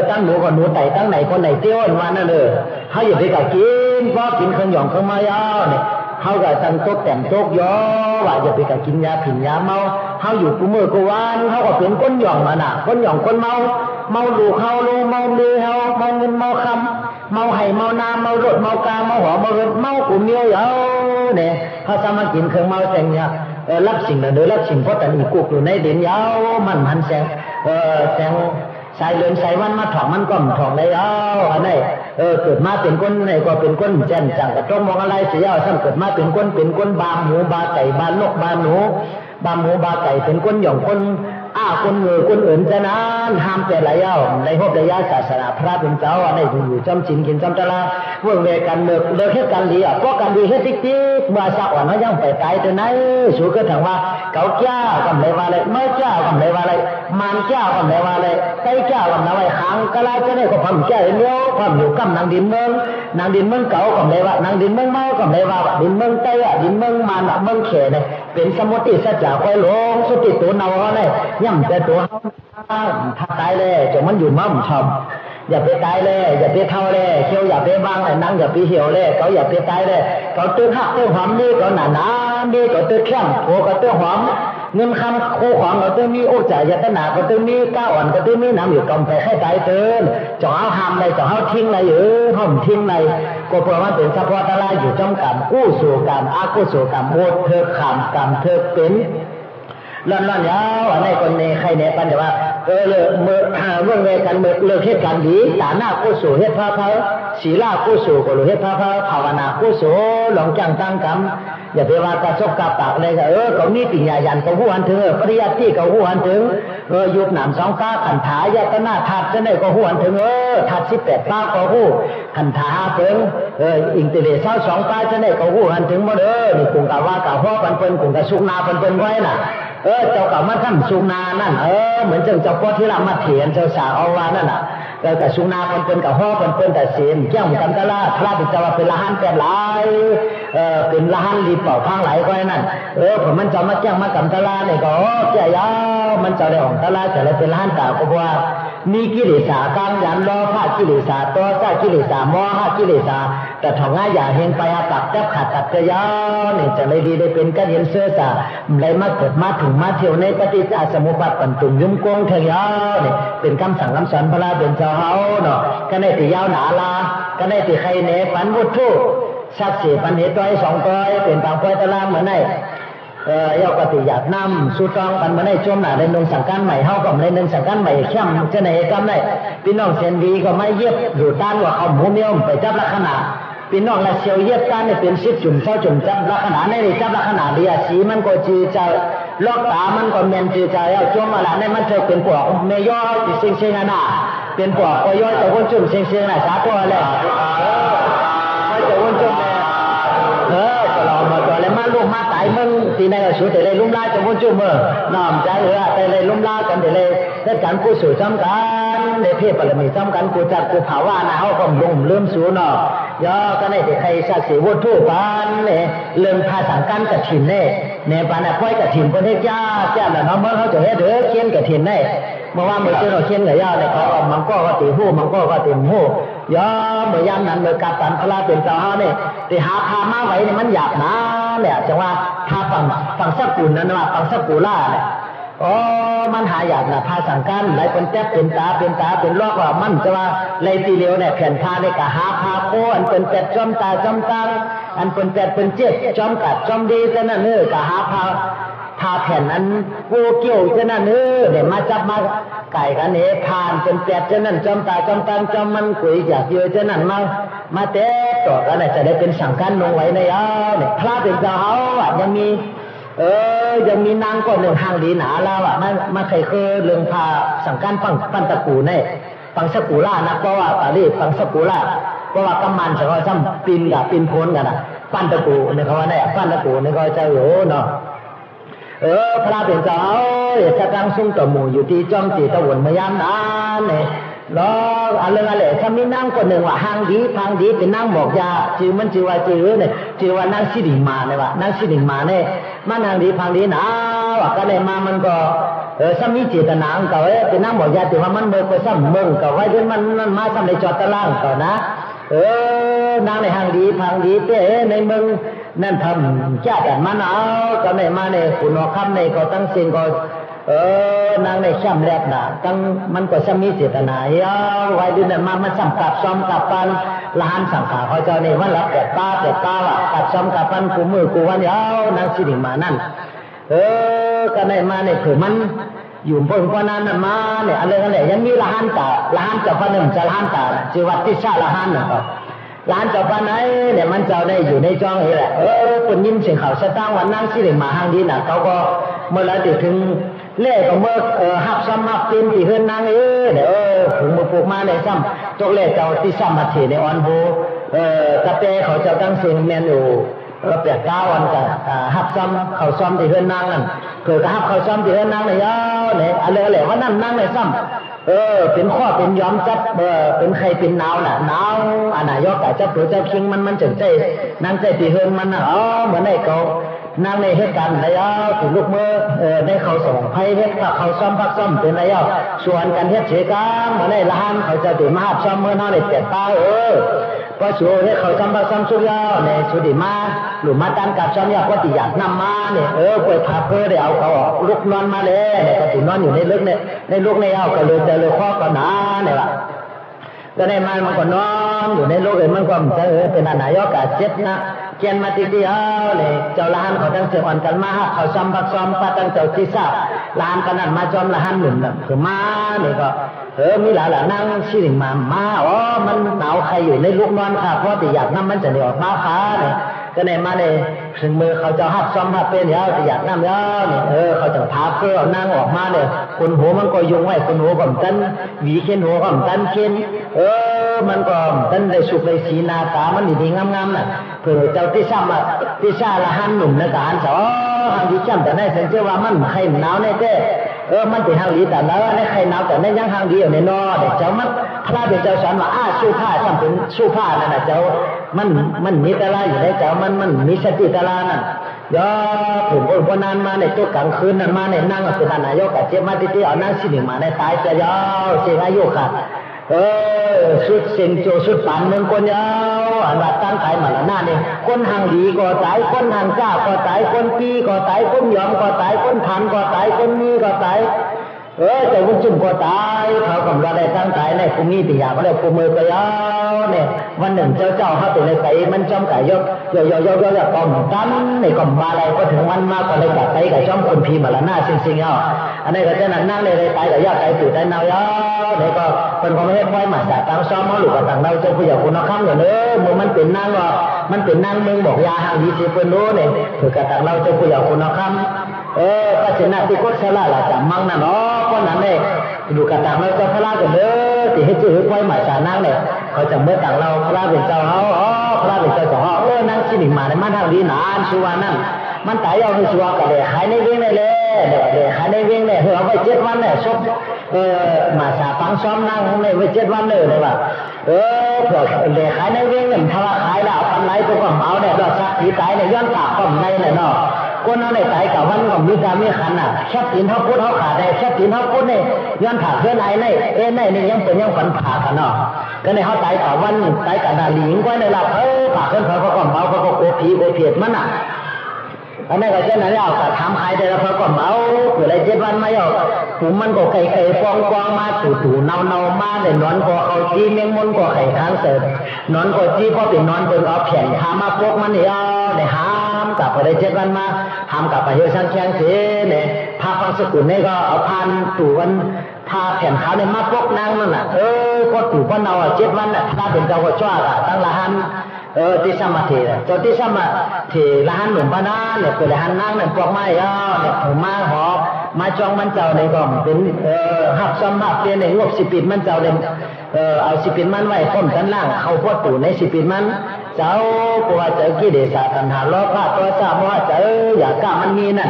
ตั้งหนูกับหนูไต่ตั้งไหนคนไหนเตี้ยววันนั่นเลยเขาอย่าไปกะกินเพราะกินเครื่องหย่องเครื่องเมายาวเนี่ยเขาก็ตั้งโต๊ะแต่งโต๊ะย่อว่าอย่าไปกะกินยาผินยาเมาเขาอยู่กูมือกูวานเขาก็เป็นคนหย่องมาน่ะคนหย่องคนเมาลูกเขาลูเมาเมียเขาเมาเงินเมาคำเมาไห่เมานาเมารถเมากาเมาหัวเมาเงินเมากูเมียเนี่ยเขาสามารถกินเครื่องเมาแต่งเนี่ยรับสิ่งนั้นโดยรับสิ่งเพราะแต่อีกุกอยู่ในเด่นยาวมันแสงสายเลือนสายวันมาถ่องมันก็ถ่องได้อันนี้เกิดมาเป็นคนไหนก็เป็นคนแจ่มจังกระต้องมองอะไรเสียซ้ำเกิดมาเป็นคนบาหมูบาไก่บานกบาหนูบาหมูบาไก่เป็นคนหย่องคนคนคนอื่นจะนั้นห้ามแต่ละเย้าในพบระยะศาสนาพระเป็นเจ้าในอยู่จำศีลกินจำตะลาเมื่อเวกันเมื่อเลิกเฮ็ดกันดีเพราะกันดีเฮ็ดติ๊กๆมาสักวันเขายังไปตายตัวไหนสู้ก็ถึงว่าเก่าเจ้าก็ไม่ว่าอะไรเมื่อเจ้าก็ไม่ว่าอะไรมันเจ้าก็ไม่ว่าอะไรไก่เจ้าก็ไม่ว่าค้างกะลาจะได้ก็ความแก่เลี้ยวความอยู่กำนางดินเมืองเก่าก็ไม่ว่านางดินเมืองเมาก็ไม่ว่าดินเมืองไก่ดินเมืองมันเมืองเขเนี่ยเป็นสมุติสัจจะคอยหลงสุติตัวเนาเนี่ยย่ำแต่ตัวถ้าตายเลยจะมันอยู่มั่มชอบอย่าไปตายเลยอย่าไปเท่าเลยเขี้ยวอย่าไปบ้างเลยนั่งอย่าไปเหี่ยวเลยเขาอย่าไปตายเลยเขาตื้อหักตื้อหอมนี่ก็หนานี่ก็ตื้อเข้มโผก็ตื้อหอมเงินคำโคของก็ตื้อมีโอ้จ่ายยาตนาก็ตื้อมีก้าวอ่อนก็ตื้อมีน้ำอยู่กำไปให้ตายเตือนจ่อเอาหามเลยจ่อเอาทิ้งเลยห่มทิ้งเลยก็เพราะว่าเป็นสัพพะตะลาอยู่จอมกรรมกู้สู่กรรมอากู้สู่กรรมโหดเธอขามกรรมเธอเป็นร้อนยาวอันนี้คนในใครเนี่ยปันแต่ว่าเมื่อเวกันเมื่อเลิกเหตุการณ์ดีฐานะกู้สู่เหตุพระเพศีลากู้สู่ก็รู้เหตุพระเพภาวนากู้สู่หลงจังตั้งกรรมอย่าไปว่ากระซบกระปากเลยเขามีปิญญายันเขาหูหันถึงปริยัติเขาหูหันถึงยุบหนามสองฟ้าขันถายตนาทัดจะได้ก็หูหันถึงทัด18ฟ้าเขาหูขันถาเพิ่งอิงติเลเศร้า2ฟ้าจะได้เขาหูหันถึงหมดนี่กุงกะว่ากะพ่อปันเปิ้นกุงกะสุกนาปันเปิ้นไว้น่ะเจ้ากับมาท่านสุกนานั่นเหมือนเจ้าพ่อที่เรามาเถียนเจ้าสาวเอาว่านั่นน่ะแต่สุกนาปันเปิ้นกับพ่อปันเปิ้นแต่เสียนแก้วกันตะลาพระบิดาเป็นละหันแต่หลาย เป็นละหันรีเป่าพังไหลก็นั่นผมมันจะมาแจ้งมากำตลาเนี่ยก็แก่ยาวมันจะได้ของตลาจะได้เป็นละหันตาก็ว่ามีกิเลสากลางยันรอผ้ากิเลสตัวซากิเลสมอห้ากิเลสแต่ถองง่ายอย่าเฮงไปอาตับจับขัดตัดจะยาวเนี่ยจะเลยดีได้เป็นกันเย็นเสื้อสาเลยมาเกิดมาถึงมาเที่ยวในปฏิจจสมุปบาทปันตุ่มยุ่มกงเทียาวเนี่ยเป็นคำสั่งคำสอนพระราเป็นเจ้าเฮาเนาะก็ได้ตียาวหนาลาก็ได้ตีใครเนปันวุฒิชักเสียปันเหตุตัวสองตัวเป็นต่างปอยตะลางเหมือนไงยกติอยากนำสู้ตองปันมาในช่วงหน้าในนงสังการใหม่เฮากับในนงสังการใหม่เข้มจะในกำไรพี่น้องเซนดีก็ไม่เย็บอยู่ด้านว่าเขาหมูเมียวไปจับลักษณะพี่น้องละเชียวเย็บด้านเนี่ยเป็นสิบจุ่มเท่าจุ่มจับลักษณะในจับลักษณะเดียสีมันก็จืดใจลอกตามันก็เมียนจืดใจเอาช่วงมาละในมันเธอเป็นพวกเมย่อติเชิงๆน่ะเป็นพวกก็ย่อยแต่คนจุ่มเชิงๆน่ะสาตัวเลยแต่คนจุ่มจะลองมาตัวเลยมาลูกมาตายมึงทีในก็สูดแต่เลยลุ่มล่าจะมุ่งจุ่มน้อมใจแต่เลยลุ่มล่ากันแต่เลยได้การกู้สู่จำกันในเทพบารมีจำกันกูจัดกูภาวะนะเขาก็ลุ่มเริ่มสูเนาะย่อก็ในแต่ใครสักสีวัตถุปานเนี่ยเรื่องภาษาการกระถิ่นเนี่ยปานเนี่ยพ่อยกระถิ่นคนที่จ้าแล้วน้องเมื่อเขาจะให้เด้อเขียนกระถิ่นเนี่ยเมื่อว่าเมื่อเจ้าเราเขียนกับย่าเนี่ยเขามันก็ตีหูมันก็ตีหูย่อเมื่อยามนั้นเมื่อการตันพลาเป็นเจ้าเขาเนี่ยที่หาพามาไว้เนี่ยมันหยาบนะเนี่ยจังว่าถ้าฝั่งสกุลนั้นว่าฝั่งสกุล่าเนี่ยมันหายากนะภาษาการหลายคนแทบเป็นตาเป็นลอกว่ามันจะว่าเลยทีเดียวเนี่ยแผ่นพาเนี่ยก็หาพาโคอันเป็นแปดจอมตาจอมตังอันเป็นแปดเป็นเจ็ดจอมกัดจอมดีจะนั่นก็หาพาแผ่นนั้นกูเกี่ยวจะนั่นเดี๋ยวมาจับมาไก่กันเนี่ยทานเป็นแปดจะนั่นจอมตาจอมตังจอมมันกุยอยากเยอะจะนั่นมาเตะต่อกันจะได้เป็นสั่งการลงไว้ในเนี่ยพระเป็นเจ้าเขายังมียังมีนางก็หนึ่งทางดีหนาแล้วมาเคยเรื่องพาสั่งการปันตะกูเนี่ยปังสกุล่านะเพราะว่าปารีปังสกุล่าเพราะว่ากำมันจะก็ซ้ำปีนโพ้นกันนะปันตะกูเนี่ยเขาว่าเนี่ยปันตะกูเนี่ยก็จะโหเนาะพระเป็นเจ้าจะตั้งซุ้มต่อหมู่อยู่ที่จอมจีตะวันมายามนั้นเนี่ยแล้วอะไรถ้ามีนางคนหนึ่งว่าหางดีพังดีเป็นนางบอกยาชื่อมันชื่อว่าเนี่ยชื่อว่านางสิริมาเนี่ยว่านางสิริมาเนี่ยมันหางดีพังดีนะว่าก็เลยมามันก็สามีเจตนาเขาเป็นนางบอกยาแต่ว่ามันเบิกไปซ้ำเมืองเขาไว้ด้วยมันมาซ้ำในจอดตะล่างเขานะนางในหางดีพังดีเต้ในเมืองนั่นทำจ้าแต่มันเอาก็ในมาในคุณนอคำในก็ตั้งสิ่งก็นางในช่ำแรกนะตั้งมันก็จะมีเจตนาไว้ด้วยนั่นมันสัมกับซ้อมกับปันละหันสังขารเขาเจ้าเนี่ยมันรับแต่ตาว่ากับซ้อมกับปันกูมือกูวันยาวนางสิริมานั่นก็ในมาเนี่ยคือมันอยู่บนกว่านั้นมาเนี่ยอะไรยังมีละหันจับพันหนึ่งจะละหันตาจีวัติชาละหันนะครับร้านเจ้าป้าไหนเนี่ยมันเจ้าได้อยู่ในจ้องนี่แหละคนยินเสียงเขาสตางวันนั่งสิริมาห้างดีน่ะเขาก็เมื่อไรถึงเล่ก็เมื่อหับซ้ำหับตีนตีเฮือนนางเนี่ยถึงมือปลูกมาในซ้ำจกเล่เจ้าที่ซ้ำมาถีในออนโบกระเตะเขาเจ้าตั้งเสียงแมนอยู่เปียกก้าวันกับหับซ้ำเขาซ้ำตีเฮือนนางนั่นเกิดกับหับเขาซ้ำตีเฮือนนางเนี่ยเนี่ยอะไรว่านั่งในซ้ำเป็นข้อเป็นย้อมจับเป็นใครเป็นหนาวน่ะหนาวอันไหนยกแต่จับตัวเจ้าคิงมันถึงใจนั่งใจตีเฮือนมันน่ะเหมือนในเขานั่งในเหตุการณ์ระยะถึงลูกเมื่อได้เขาส่งไพ่เฮ็ดเขาซ้อมพักซ้อมเป็นระยะส่วนกันเฮ็ดเฉยกันเหมือนในร้านเขาจะตีมาหับซ้อมเมื่อน้อยในเปียกตาพอช่วยให้เขาซ้อมพักซ้อมสุดยอดในสุดีมาหรือมาตันกับซ้อมยากว่าตีอยากนำมาเนี่ยไปพาเพื่อได้เอาเขาลุกนอนมาเลยเนี่ยก็ตีนอนอยู่ในลึกเนี่ยในลูกในเอาก็เลยเจอเลยข้อก็หนาเนี่ยว่ะก็ในมันก็นอนอยู่ในลูกเลยมันก็จะเป็นอันไหนยกกะเจ็ดนะเกียนมาติเดียวเลยเจ้าละหันเขาตั้งเสียอ่อนกันมาเขาซ้ำพักซ้อมป้าตั้งเจ้าที่ทราบละหันกันนั่นมาจอมละหันหนึ่งคือมาเนี่ยก็มีหลายนั่งชิริงมามันหนาวใครอยู่ในลูกนอนค่ะเพราะแต่อยากน้ำมันจะเหนียวออกมาค่ะเนี่ยก็ในมาเนี่ยถึงมือเขาจะหับซ้อมหับเป็นยาวแต่อยากน้ำยาวเนี่ยเขาจะพาเพื่อนั่งออกมาเนี่ยคนหัวมันก็ยุงไว้คนหัวก็ตันหวีเข็นหัวก็ตันเข็นมันก็ตันได้สุกได้สีนาตามันดีงามๆน่ะเพื่อเจ้าที่ซ้ำที่ซาละหันหนุ่มในการสอหันที่ซ้ำแต่ในเซนเชื่อว่ามันใครหนาวในเต้มันเป็นทางดีแต่แล้วในใครหนาวแต่ในยังทางดีอยู่ในนอเด็กเจ้ามันพระเด็กเจ้าสอนว่าสู้ผ้าซ้ำเป็นสู้ผ้านั่นน่ะเจ้า มันมีตาลาอยู่ในเจ้ามันมีสติตาลานั่นย่อถึงวันนั้นมาในตัวกลางคืนนั้นมาในนั่งเป็นนายกกับเจ้ามาที่เอานั่งสิหนึ่งมาในตายจะย่อเสียอายุขาดสุดเสียงโจสุดปานเมืองคนยาวอันว่าตั้งใจมาละหน้าเนี่ยคนห่างดีก็ตายคนห่างจ้าก็ตายคนปีก็ตายคนยอมก็ตายคนทันก็ตายคนมีก็ตายแต่คุณจุ่มก็ตายเขากำลังได้ตั้งใจในภูมิปิยาก็เลยภูมิก็ยาวเนี่ยวันหนึ่งเจ้าเขาตัวในไก่มันจอมไก่ยกกอมตั้มในกอมมาอะไรก็ถึงวันมากก็เลยกับไก่กับจอมคนพีมาละหน้าซิงเอาอันนี้ก็จะนั่งเลยไก่กับยอดไก่ตื่นได้นาวยาวเนี่ยก็เป็นความไม่ค่อยมาสาตามซ้อมมาหลุดกับต่างเราเจ้าผู้ใหญ่คุณน้องข้ามอย่างเนื้อมือมันเป็นนั่งก็มันเป็นนั่งมึงบอกยาห่างดีสิเพื่อนรู้เนี่ยถือกับต่างเราเจ้าผู้ใหญ่คุณน้องข้ามก็ชนะที่โคตรเสละละจำมั่งนั่นเนาะเพราะนั้นเนี่ยดูกับต่างเราเจ้าพระรากันเด้อที่ให้ชื่อค่อยหมายสานั่งเนี่ยเขาจะเมื่อต่างเราพระราเป็นเจ้าเขาพระราเป็นเจ้าของเขานั่งสิหนึ่งมาในมันทางดีนานชัวนั่นมันตายเอาให้ชัวกันเลยขายในเวียงเลยขายในเวียงเลยเอาไว้7 วันเนี่ยชกมาสาปังซ้อมนั่งเลยไว้7 วันเลยว่าเผื่อเลยขายในเวียงเนี่ยถ้าว่าขายแล้วปันไหลตัวก็เอาเนี่ยดอกสักทีตายเนี่ยย้อนปากก็ในเนี่ยเนาะคนเอาในตายกับวันก็มีการมีขันอ่ะแค่ตีนเขาพูดเขาขาดได้แค่ตีนเขาพูดเนี่ยย้อนผ่าเพื่อนไหนในนี่ยังเป็นยังฝันผ่ากันเนาะก็ในเขาตายกับวันตายกับดาลิงก็ในหลับผ่าเพื่อนเขาก็เมาเขาก็โกผีโกเพียดมันอ่ะอันนั้นก็เช่นนั้นเอาแต่ทำใครได้แล้วเขาก็เมาเผื่ออะไร7 วันไม่เอาหูมันก็ไก่ฟองมาถูเนามาเลยนอนก็เอาจี้เมียงมนก็ไข่ค้างเสร็จนอนก็จี้พอเป็นนอนเป็นเอาแผ่นทามาพวกมันเนี่ยเนี่ยห้ามกลับไปได้7 วันมาห้ามกลับไปเยอะช่างแข็งเสียเนี่ยพาฟังสกุลนี่ก็เอาพันตู่วันพาแผ่นขาวเนี่ยมาพวกนางนั่นน่ะก็ตู่พ่อเนา7 วันน่ะถ้าเป็นเจ้าก็ชั่วอ่ะตั้งละหันที่สมาธิจนที่สมาธิละหันหนุ่มปานาเนี่ยเป็นละหันนั่งเนี่ยพวกไม้เนี่ยผมมาหอบมาจองมันเจ้าในก็เป็นหับซ้ำหับเปลี่ยนในงบ10 ปีมันเจ้าเนี่ยเอา10 ปีมันไว้พ้นกันล่างเขาพอตู่ใน10 ปีมันเจ้าเพราะว่าเจ้ากี่เดชาตันหาล้อผ้าตัวสามว่าเจ้าอย่ากล้ามันมีนั่น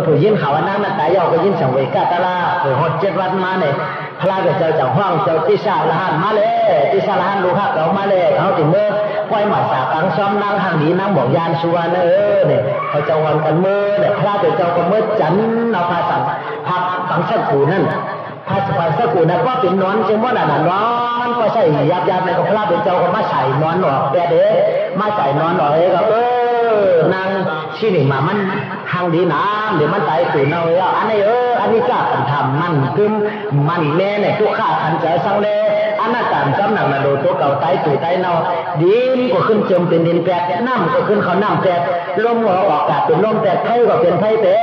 ผู้ยินข่าวนั่งนั่นตายก็ยินสังเวกาตาลาหด7 วันมาเนี่ยพระเจ้าห้องเจ้าติสาละหันมาเลยติสาละหันลูกข้าเขามาเลยเขาถึงเมื่อควายหมาสาปังซ้อมนั่งทางนี้นั่งบอกยานสุวรรณเนี่ยเขาจะวันกันเมื่อเนี่ยพระเจ้าก็เมื่อจันเอาพาสั่งพักฝังสักกูนั่นพาสักกูนั่นก็เป็นนอนเชื่อว่าน่ะนอนก็ใส่ยับในกับพระเจ้าก็มาใส่นอนหนอกแต่เด็กมาใส่นอนหนอกก็นางชี้หนึ่งมามันทางดีน้ำเดี๋ยวมันตายตื่นเอาอันนี้อันนี้กล้าทำมันกึมมันแม่เนี่ยทุกข้าทันใจสังเลอันนั้นการจำหนักนะโดยตัวเก่าตายตื่นตายเนาดินก็ขึ้นเจิมเป็นดินแปดน้ำก็ขึ้นเขาน้ำแปดลมก็อากาศเป็นลมแปดไผ่ก็เป็นไผ่แปด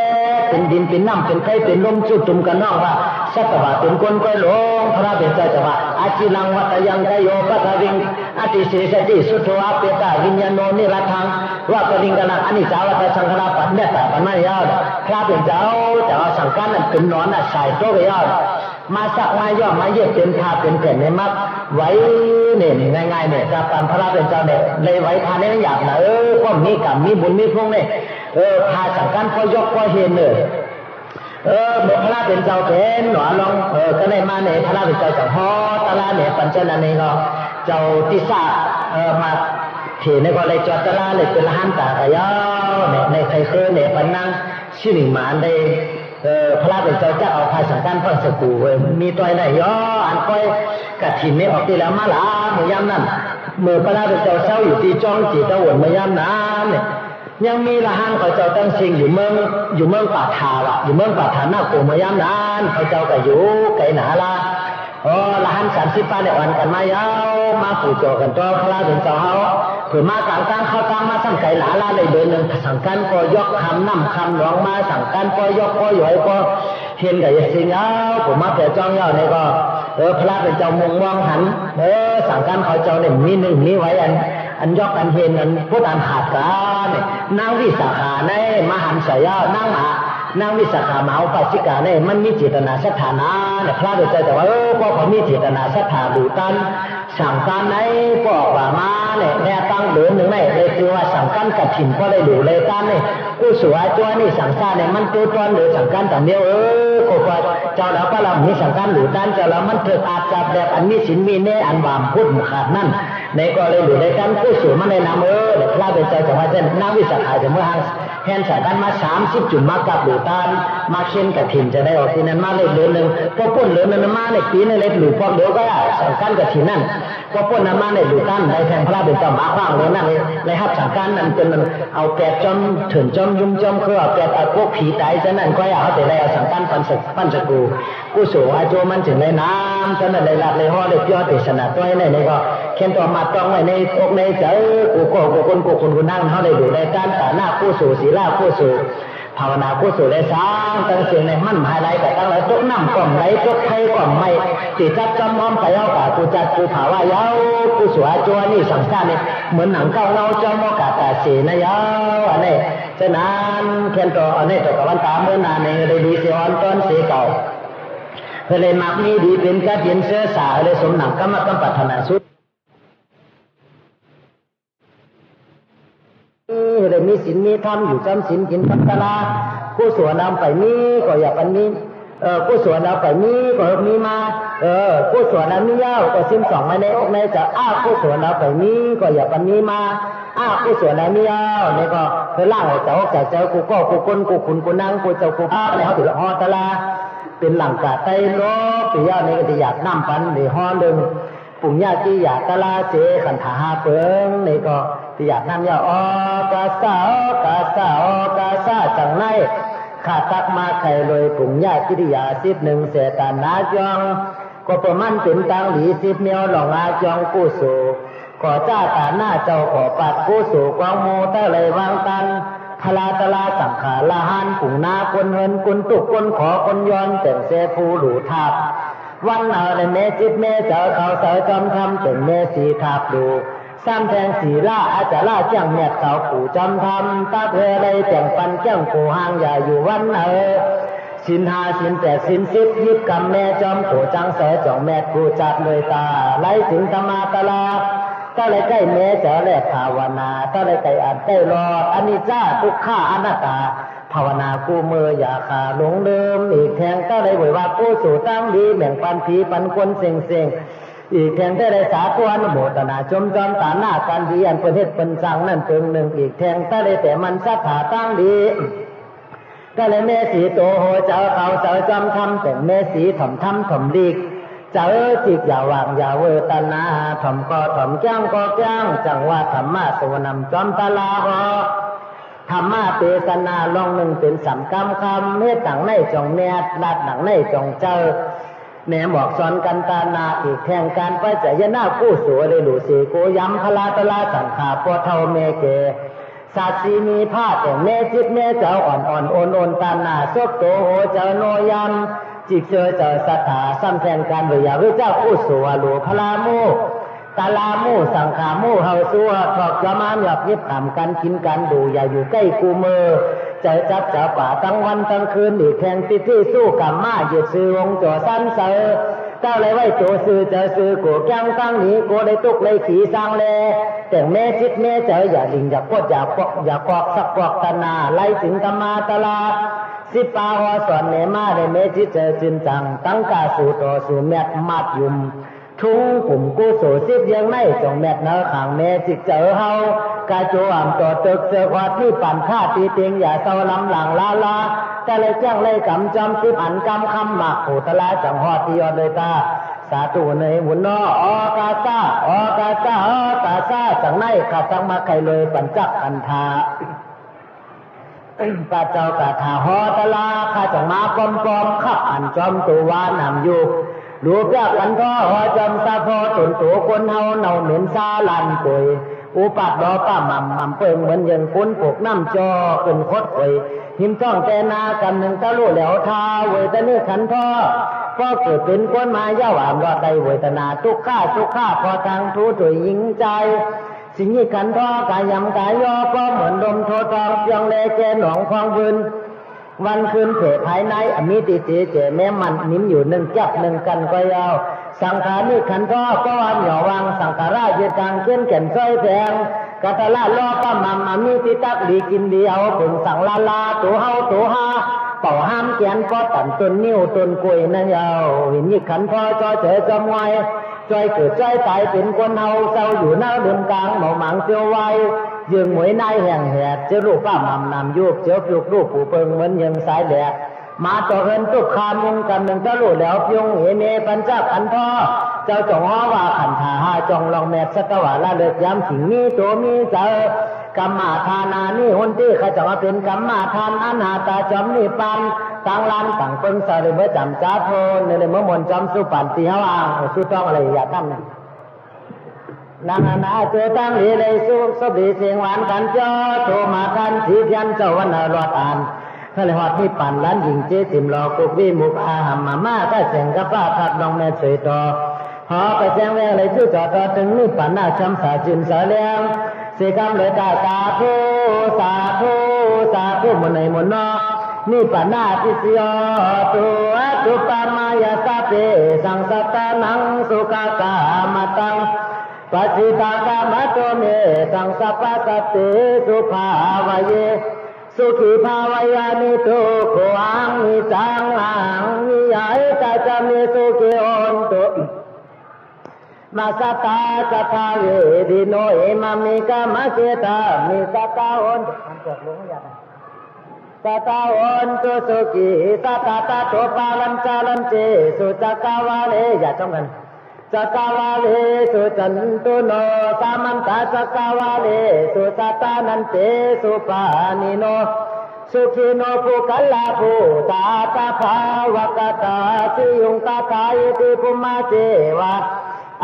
เป็นดินเป็นน้ำเป็นไผ่เป็นลมจุดตุ่มกันน้องว่าสัตว์ว่าเป็นคนก้อยหลงพระเป็นเจ้าจะว่าอาจิลังวัตยังไกโยปัทวิงอติเสสติสุโธอาเปตาวิญญาโนนิรัตังว่าปริงกันอันนี้เจ้าวัตสังฆราปันเนี่ยแต่ปันไม่ยาวพระเป็นเจ้าแต่ว่าสังฆนั้นเป็นนอนใส่โต๊ะยาวมาสักมาย่อมาเย็บเป็นผ้าเป็นแผ่นในมัดไว้เนี่ยง่ายๆเนี่ยจะปันพระเป็นเจ้าเนี่ยเลยไว้ทานนี่อยากนะก็มีกรรมมีบุญมีพงเนี่ยพาสังฆพอยกพอเห็นเนี่ยเมื่อพระเป็นเจ้าเป็นหนอลองก็ได้มาเนี่ยพระเป็นเจ้าจากฮอตลาเนี่ยปัญจนันนี่ก็เจ้าติสามาเห็นในก็เลยจอดตลาเลยเป็นหันตากระยาวเนี่ยในใครเคยเนี่ยปันนั่งชื่อหนึ่งมาได้พระเป็นเจ้าจะเอาพาสังฆพ่อสกูมีตัวไหนย่ออันค่อยกระถิ่นนี่ออกที่แล้วมาละเมื่อยามนั้นเมื่อพระเป็นเจ้าเศร้าอยู่ที่จ้องจีตะวันเมื่อยามนั้นเนี่ยยังมีละหันเขาเจ้าตั้งสิงอยู่เมืองป่าทาละอยู่เมืองป่าทาหน้าโกเมื่อยามนั้นเขาเจ้าก็อยู่ไกลหนาละละหัน30 ปาเนี่ยอ่อนกันมายาวมาผูกโจกันตัวพระเป็นเจ้าเขาเผื่อมากลางเข้าตามมาสั่งไก่หลาลาเลยเดินหนึ่งสั่งกันก็ยกคำน้ำคำหลวงมาสั่งกันก็ยกก็หย่อยก็เห็นกับสิ่งเอาผมมาแต่จ้องเย้าเนี่ยก็พระเป็นเจ้ามุงมองหันสั่งกันเขาเจ้าเนี่ยมีหนึ่งมีไว้อันยกอันเห็นอันพูดอันขาดกันนางวิสาขาในมหันสายนางวิสาขามาอุปสิกาเนี่ยมันมีเจตนาศรัทธานะเนี่ยพระเจ้าแต่ว่าพวกเขามีเจตนาศรัทธาดูตันสั่งการในพวกป่ามาเนี่ยแน่ตั้งเดินหนึ่งในเลยคือว่าสั่งการกับถิ่นก็ได้ดูเลยตันเนี่ยผู้สวยตัวนี่สั่งการเนี่ยมันตัวตนหรือสั่งการแต่เดียวก็ว่าเจ้าแล้วก็เรามีสั่งการหรือตันเจ้าแล้วมันเถิดอาจจะแบบอันมีสินมีเน่อันบามพูดขาดนั่น ในก็เลยอยู่ในการกู้สู่มาในนามเด็กพระเป็นเจ้าจังหวัดเช่นนางวิสาขาจะเมื่อหางแทนสายการมา30 จุดมากับหรือตานมาเช่นกับถิ่นจะได้ออกที่นั้นมาเลยเดือนหนึ่งพอพ้นเดือนนั้นมาในปีนึงเลยหรือพอเดี๋ยวก็สังการกับถิ่นนั่นพอพ้นนั้นมาในหรือตานได้แทนพระเป็นเจ้ามาขว้างเลยนั่นเลยฮับสังการนั้นเป็นเอาแปดจอมถึงจอมยุ่มจอมคือเอาแปดพวกผีตายจะนั่นก็อยากเขาแต่ได้เอาสังการปั้นสกูกู้สู่อาโจมันถึงในน้ำจะนั่นเลยหลักเลยห่อเลยย่อติสนาตัวในก็เขียนตัวมาต้องไว้ในอกในใจกูคนนั่งเขาเลยอยู่ในการตาหน้ากู้สู่ศีลากู้สู่ภาวนากู้สู่ได้สร้างตั้งเสียงในมั่นหายไรแต่ตั้งแล้วตกน้ำก่อมไหลตกไทยก่อมไม่ติดจับจำห้อมไปเอาป่ากูจัดกูภาวะยาวกู้สู่อาจวนี่สังสารเนี่ยเหมือนหนังเก่าเราจอมกาตาสีนะยาวอันนี้ฉะนั้นเขียนตัวอันนี้ตัวกับวันตาเมื่อนานในเลยดีเสียอ่อนต้นสีเก่าเลยมักมีดีเป็นกระเทียนเสื้อสาเลยสมหนังกรรมปัฒนาสุดเลยมีศีลมีธรรมอยู่จำศีลกินปัตตาผู้สวนนำไปมีก็อย่าปันนี้ผู้สวนนำไปมีก็มีมาผู้สวนนำมีเย้าก็ซิมสองในอกในจะผู้สวนนำไปมีก็อย่าปันนี้มาผู้สวนนำมีเย้าเนี่ยก็คือล่างเจ้ากูก็กูคนกูขุนกูนั่งกูเจ้ากูอะไรเขาถือฮอตลาเป็นหลังกาไตโลปียาในกติอยากน้ำปันในฮอดึงปุ่งยาที่อยากตลาเสขันถาเปิงในก็ที่อยากน้ำยาอกาซาจังไรขาตักมาไข่เลยปุ่งยาที่อยาก11เสตานาจองก็ประมันเป็นตังหลี10เมียวหลงอาจองกู้สู่ขอจ้าตาหน้าเจ้าขอปัดกู้สู่กวางโมตะเลยวางตันพลาตลาสังขาลาหันปุ่งนาคนเฮินคนตุกคนขอคนย้อนแต่งเสผูหลูทับวันเอาในเมจิตเมเจ้าเขาเสาจอมทำแต่งเมสีทับดูซ้ำแทงสีล่าอาจจะล่าเจ้าเมียเขาปู่จอมทำตาเพลเลยแต่งปันเจ้าปู่ห่างอย่าอยู่วันสิน5 สิน8 สิน10ยิบกำแม่จอมโขจังเสอจ่องแม่กูจัดเลยตาไล่ถึงธรรมาตลาถ้าเลยใกล้แม่เจอแลกภาวนาถ้าเลยใกล้อ่านใกล้รออนิจจาทุกข้าอนัตตาภาวนากูเมื่ออย่าขาหลงเดิมอีกแทงถ้าเลยว่ากูสู่ตั้งดีแบ่งปันผีปันคนเซ็งอีกแทงถ้าเลยสาธุอนุโมทนาจอมตาหน้าการดีอันประเทศเป็นสังนั่นเพิ่งหนึ่งอีกแทงถ้าเลยแต่มันสัทธาตั้งดีก็เลยแม่สีโตโหเจ้าเขาเจ้าจอมทำแต่แม่สีถ่อมทำถ่อมดีเจ้าจิกอย่าวางอย่าเวตนาถ่อมก็ถ่อมจ้างก็จ้างจังว่าธรรมะสวนำจอมตาลาหอธรรมะเปสนาลองหนึ่งเป็นสามคำเมื่อต่างในจงแนดลาดหนังในจงเจ้าแหนบอกสอนกันตานาอีกแข่งการไปจะยนาผู้สวยเลยหลูสีโกย้ำพลาตลาสังขาปวเท่าเมเกศาสีมีผ้าแต่เมจิตเมเจ้าอ่อนโอนตานาซบโตโหเจ้าโนยำจิกเจอเจ้าสถาซ้ำแทงกันหรืออย่าวิเจ้าผู้สวยหลูพลามูตาลามูสังขามูเฮาซัวถอกจะมาหยับยิบทำกันกินกันดูอย่าอยู่ใกล้กูมือใจจับจะป่าทั้งวันทั้งคืนอีกแข่งติดที่สู้กับมาเหยียดซื้อวงจ่อสั้นเสอเจ้าเลยไว้โจซื้อเจอซื้อกูแก้งตั้งหนีกูได้ตุกเลยขี่สร้างเลแต่แม่จิตแม่เจออย่าลิงอย่าปวดอย่ากอกสักกอกตนาไล่ถึงธรรมาตลาสิปาหอสอนเนมาได้แม่จิตเจอจินจังตั้งกาสู่ต่อสู่แมทมัดยุ่มทุ่งปุ่มกูโส10ยังไม่จงแมทเนื้อขังแม่จิตเจอเฮากาโจอ่ำต่อตึกเสือควาดที่ปั่นข้าตีเตียงอย่าเศร้าลำหลังลาแต่เลยแจ้งเลยกำจำ10 อันกำคำหมักโหตละจังหอดที่ยอดเลยตาสาธุในหุ่นนออกาซาจังไหนขัดจังมาไข่เลยปั่นจักอันทาพระเจ้ากาถาหอตละข้าจังมาปอมขับอันจอมตัววานำอยู่รูปยากกันท่อหอจำซาพอตุนตัวคนเฮาเนาเหม็นซาลันป่วยอุปัดดอป้าหม่ำเปิงเหมือนยังคนปกน้ำจอขึ้นคดป่วยหิมจ้องแต่นากันหนึ่งตะลุแล้วทาเวทนาขันท่อพอเกิดเป็นคนมาเย้าอ่ำรอดใจเวทนาทุกข้าพอทางทูถวยยิงใจสิ่งนี้ขันท่อกายยำกายย่อก็เหมือนดมโททองเพียงเลแกหนองควางบืนวันคืนเผยภายในอมิติเจเจแม่มันนิ่มอยู่หนึ่งจับหนึ่งกันก็ยาวสังขานี่ขันท่อก็วันหย่อวางสังขาราเยตังเขียนแก่นซ้อยแพงกัตลาล้อป้ามัมอมิติตักดีกินเดียวผงสังลาตัวเฮาตัวฮาเป่าห้ามแกนก็ตันต้นนิ้วต้นกล้วยนั่นยาวหินยี่ขันท่อจอเจอจอมไว้ จ้อยเกิดจ้อยตายเป็นคนเฮาเศร้าอยู่หน้าเดินกลางหมอหมังเจียวไว้ยืงหมวยนายแห่งแหดเจ้าลูกป้าหม่ำนำยุบเจ้าปลุกลูกผู้เปิงเหมือนยังสายแหลกมาต่อเฮินตุกคามุงกันหนึ่งเจ้าลูกแล้วพยงเฮเมปัญจขันธ์พ่อเจ้าจงฮ้อว่าขันธาหาจงลองแมทสัตวะละเลิกย้ำสิ่งนี้ตัวมีเจ้ากรรมาทานานี่หุ่นที่ข้าจะมาเป็นกรรมาทานอนาตาจอมนิปันต่างลานต่างเปิงสารเมื่อจำจ้าโพนในเมื่อมนจอมสุปันตีฮาวางสุต้องอะไรอย่าทำนะนางนาโจตั้งลีเลยสุสบีเสียงหวานกันเจ้าโทมาทันสียันเจ้าวันรอดอ่านทะเลหอดที่ปั่นล้านหญิงเจ๊จิมหลอกกุกวิมุกอาหามมาม่าก็เสียงกับป้าทัดน้องแม่สวยต่อหอไปเสียงแววเลยชื่อจอดต่อถึงนี่ปั่นหน้าช้ำสาจินสาเลี้ยงเสกำเลยตาสาธุสาธุสาธุมนในมนนอนี่ปั่นหน้าพิเศษตัวตุปามายาสาเปสังสัตตานังสุขากามตังปัจจิตากามะโตเมตังสัพพะสัตเตสุภาวะเยสุขีภาวะยานิโตโกอังนิจังอังนิยายตาจามิสุขีโอนตุมาสตาสัทธาเวดิโนเอมามิกามะเกตามิสตาโอนมันจบลงอย่างสัตตาโอนตุสุขีสัตตาโตปาลัญจาลัญเจสุจักวาเลอย่าจ้องกันจักวาเลสุจันตุโนสามันตาจักวาเลสุสัตตานันเตสุปานิโนสุขิโนภูกัลลาภูตาตาภาวกตาสิยุงตาทายติภุมาเจวะ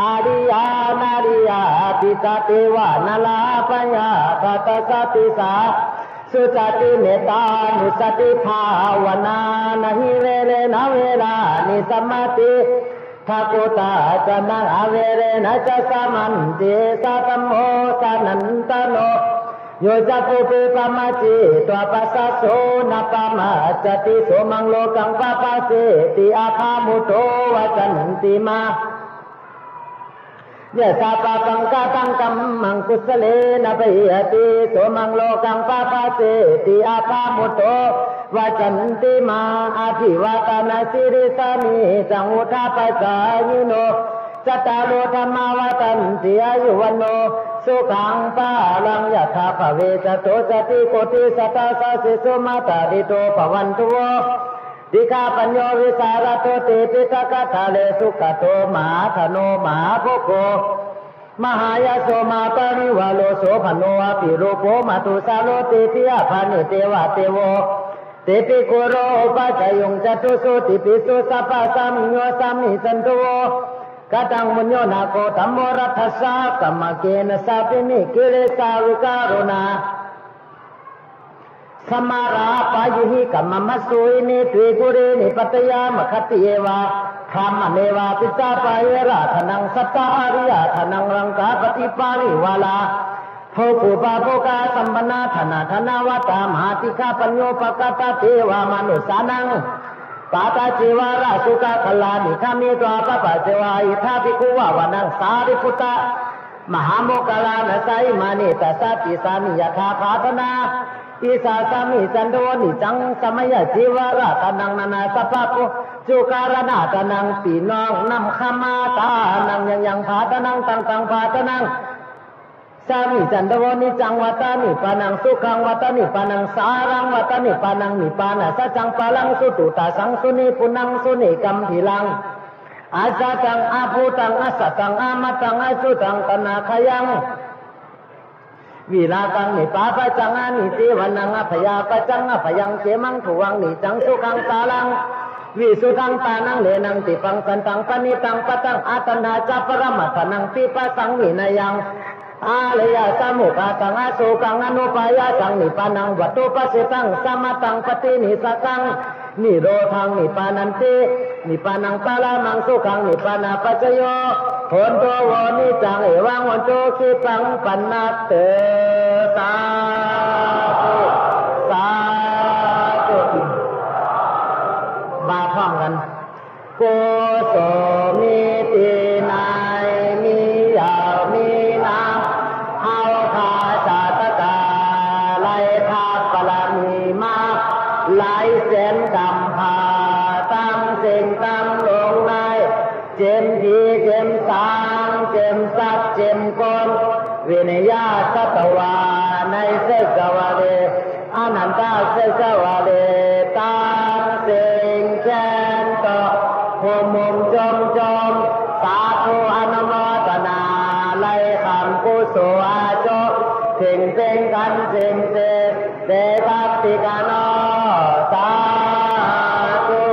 อาริยานาริยาปิตาเทวานาลาปัญญาตตสติสาสุจติเมตตานุสติภาวนานะหิเวเรนะเวลานิสมาติทักุตาจะนังอเวเรนะจะสามันเจสะตัมโมสานันตโนโยจะปุเปปะมาจิตัวปัสสะโสนะปะมาจติโสมังโลกังปะปะเสติอาคามุโตวะจันติมายะสาปะกังกะตังกัมมังกุสเลนะปะหิติโสมังโลกังปะปะเสติอาคามุโตวะจันติมาอาภิวาตนาสิริสามิจังอุทาปัจจายโนจัตตาโลธรรมาวตันติอายุวันโนสุขังปะลังยะถาภเวจโตจติโกติสัตตาสสิสุมาตาริโตภวันตุโวดิฆาปัญโยวิสารโตติปิตกะทะเลสุขโตมหาธโนมหาภโกมหายโสมาปริวาโลโสภโนอภิรูปโภมาตุสาโลติปิยภานิเทวะเทโวติปิโกโรปัจจยุงจตุสุติปิสุสัพพะสัมโยสัมมิสันตุโวกตังมุญโยนาโกธัมโมรัตถสะกัมมะเกนะสัพพินิกิเลสาวิการุณาสมาราปายุหิกัมมะมัสสุอินิตวิกุเรนิปัตยามะคติเอวะธรรมเนวะปิสาปะเยระธนังสัตตาอริยะธนังรังกาปฏิปาริวาลาโภคุปะโภกาสัมปนาธนาธนาวตามหาติฆาปัญโยปกตเทวามนุสานังปาตาจิวาราสุกะขลานิขามิตวะปะปะเจวาอิทาภิกขุวะวะนังสาริพุตตะมหาโมคคลานะไสมานิตัสสะติสามิยถาภาธนาอิสาสามิจันโดนิจังสมัยจิวาราตนังนานาสัพพะปุจุการนาตนังปีน้องนำขมาตานังยังภาตนังตังภาตนังสามิจันโดนิจังวัตานิปานังสุขังวัตานิปานังสารังวัตานิปานังนิปานะสัจจังปาลังสุตุตาสังสุนิปุนังสุนิกัมภิลังอาสัตังอาภูตังอาสัตังอามัตังอาสุตังตนาคยังวิลาตังนิปาปะจังอานิจิวันังอภยาปะจังอภยังเขมังถุวังนิจังสุขังสาลังวิสุทังตานังเลนังติปังสันตังปณิตังปะตังอาตนาจัปรมัตนังปิปะสังวินยังอาเลยาสมุกาตังอาสุกังอนุปายาสังนิปานังวัตถุปัสสิตังสมตังปฏินิสกังนิโรธังนิปานันตินิปานังปาลามังสุขังนิปานาปัจจโยโหนโตโวนิจังเอวังโหนโตคิปังปันนัตเตสาธุสาธุมาพร้อมกันโกโสมิตินายมียาวมีนาเฮาคาชาตกาไลทาปลามีมาหลายแสนกำพาตั้งเส้นตั้งลงใน เจมพีเจมสางเจมสักเจมกนวินยาสัตวาในเสกวาเลอนันตาเสกวาเลตังเสงแกนโตโหมุมจมจมสาธุอนุโมทนาไลคำกุศลอาโจเพ่งเพ่งกันเจมเจเดตัปติกาโนสาธุ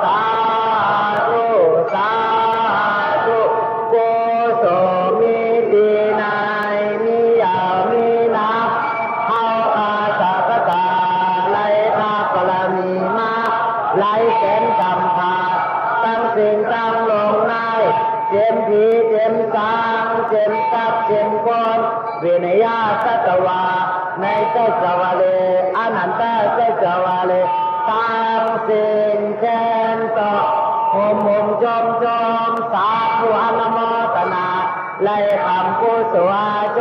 สาธุสาธุกุศลมีดีนายมียาวมีนาเฮาอาสาคตาไลคาปลามีมาไลแสนกำพาตั้งสิ่งตั้งลงในเจมพีเจมสางเจมตับเจมกนวินยาสัตวาในเจ้าจวาเลอนันตาเจ้าจวาเลตามสิ่งแทนต่อโหมุมจมจมสาธุอนุโมทนาไล่คำกุศลอาโจ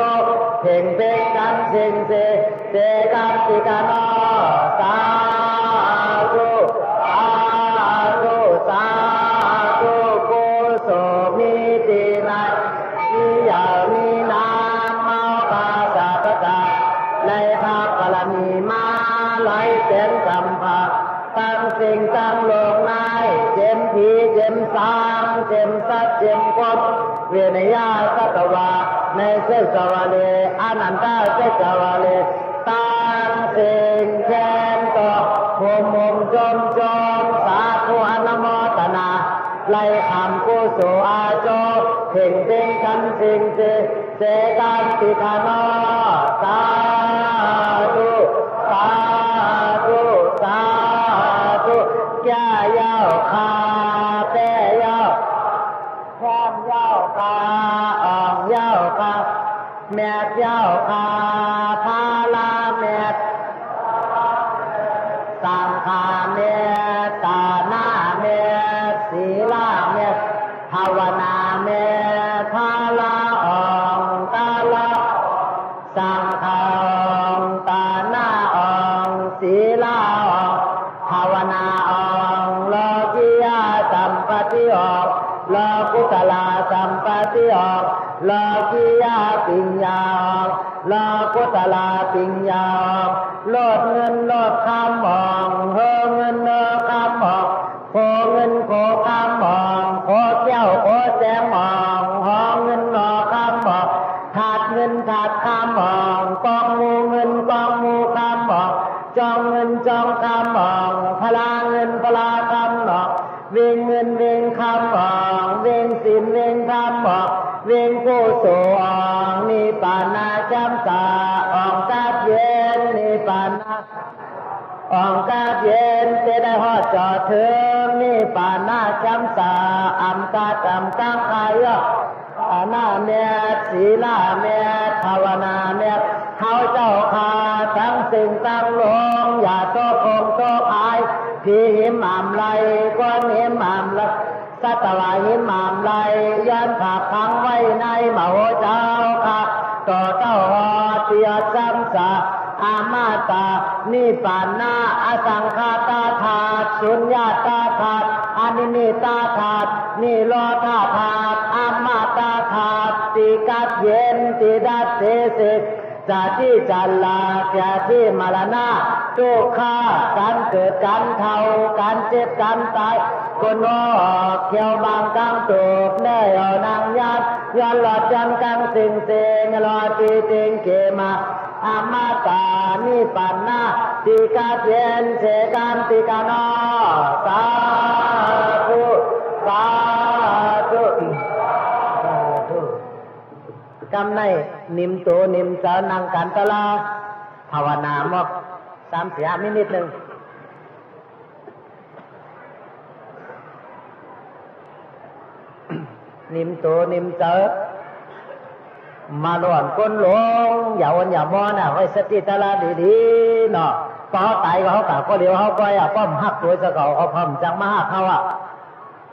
เพ่งเพ่งกันสิ่งเสกันติกาโนสาธุสาธุสาธุกุศลมีดีนายมียามีนาเมาคาสาปตาไล่ภาพกลามีมาไล่แสนกำพาตั้งสิ่งตั้งโลกนายเจมพีเจมสางเจมสัตเจมกนเวียนยาสัตวาในเสกวาเลอนันตาเสกวาเลตั้งสิ่งแทนต่อโหมุมจมจมสาธุอนุโมทนาไล่คำกุศลอาโจเพ่งเพ่งกันสิ่งเสกันติคาโนสาธุสาธุสาธุแก่ยาวคาแต่ยาวแข้งยาวคาอ่องยาวคาแม่ยาวคาพาลาแม่สังฆาเมตตานาเมตศีลาเมตภาวนาเมตพาลาอ่องตาลาสังฆาอ่องตานาอ่องศีลาอ่องภาวนาอ่องโลกิยาสัมปติอ่องโลกุตลาสัมปติอ่องโลกิยาปิญญาอ่องโลกุตลาปิญญาอ่องโลดเงินโลดคำอ่องเฮเงินเฮคำอ่องโคเงินโคคำอ่องโคแก้วโคแสงอ่องหอเงินหอคำอ่องถาดเงินถาดคำอ่องกองมูเงินกองมูคำอ่องจองเงินจองคำอ่องพลาเงินพลาคำอ่องเวงเงินเวงคำอ่องเวงศีลเวงธรรมอ่องเวงกุศลอ่องนิพพานาจำสาอ่องกาดเย็นนิพพานาอ่องกาดเย็นจะได้ฮอดจอดถึงนิพพานาจำสาอัมกาดอัมกังคายะอานาเมตศีลาเมตภาวนาเมตเขาเจ้าคาทั้งสิ่งตั้งลงอย่าโตคงโตอายพี่หิมหามไหลก้อนหิมหามไหลสัตวาหิมหามไหลยันขาพังไว้ในมโหเจ้าค่ะต่อเจ้าหอเตียสัมสาอามาตานิปานาอสังคาตาธาตุสุญญาตาธาตุอนิมิตาธาตุนิโรธาธาตุอามาตาธาตุติกัดเย็นติดัดเสสิจาติจันลาจาติมรณะทุกขาการเกิดการเท่าการเจ็บการตายคนออกเขียวบางกังตูกเนื้อนางยัดยันหลอดยันกังสิงเสงหลอดตีเต็งเกมาอามาตานิปันนาติกาเย็นเสกันติกาโนสาธุสาธุกำในนิมโตนิมเสนังกันตลาภาวนามก3-4 มินิทหนึ่งนิมโตนิมเสมาล้วนก้นหลงอย่าวันอย่ามอน่ะไว้สติตลาดีๆเนาะก็ตายก็เขากะก็เดี๋ยวเขาก็อ่ะป้อมหักตัวจะเก่าเขาพร้อมจังมาหักเขาอ่ะ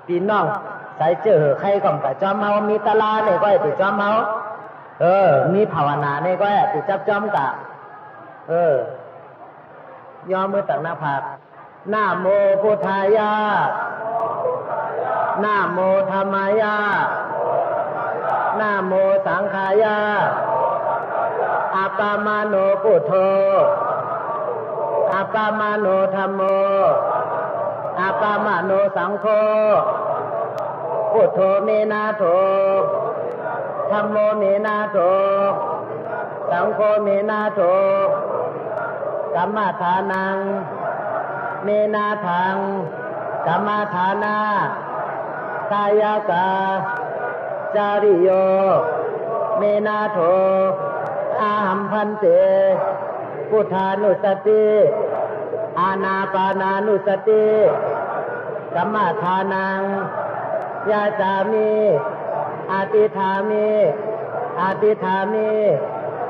พี่น้องใส่เจอใครก็กะจอมเฮามีตลาเนี่ยก็ติดจอมเฮามีภาวนาเนี่ยก็ติดจับจอมกะย่อมือตักหน้าผากนะโมพุทธายะ นะโมธัมมายะนะโมสังฆายะอัปปมาโนพุทโธอัปปมาโนธัมโมอัปปมาโนสังโฆพุทโธเมนะโธธัมโมเมนะโธสังโฆเมนะโธกัมมฐานังเมนะทังกัมมฐานากายกาจาริโยเมนะโธอาหัมพันเตพุทธานุสติอานาปานานุสติกัมมฐานังยาจามิอาติธามิอาติธามิ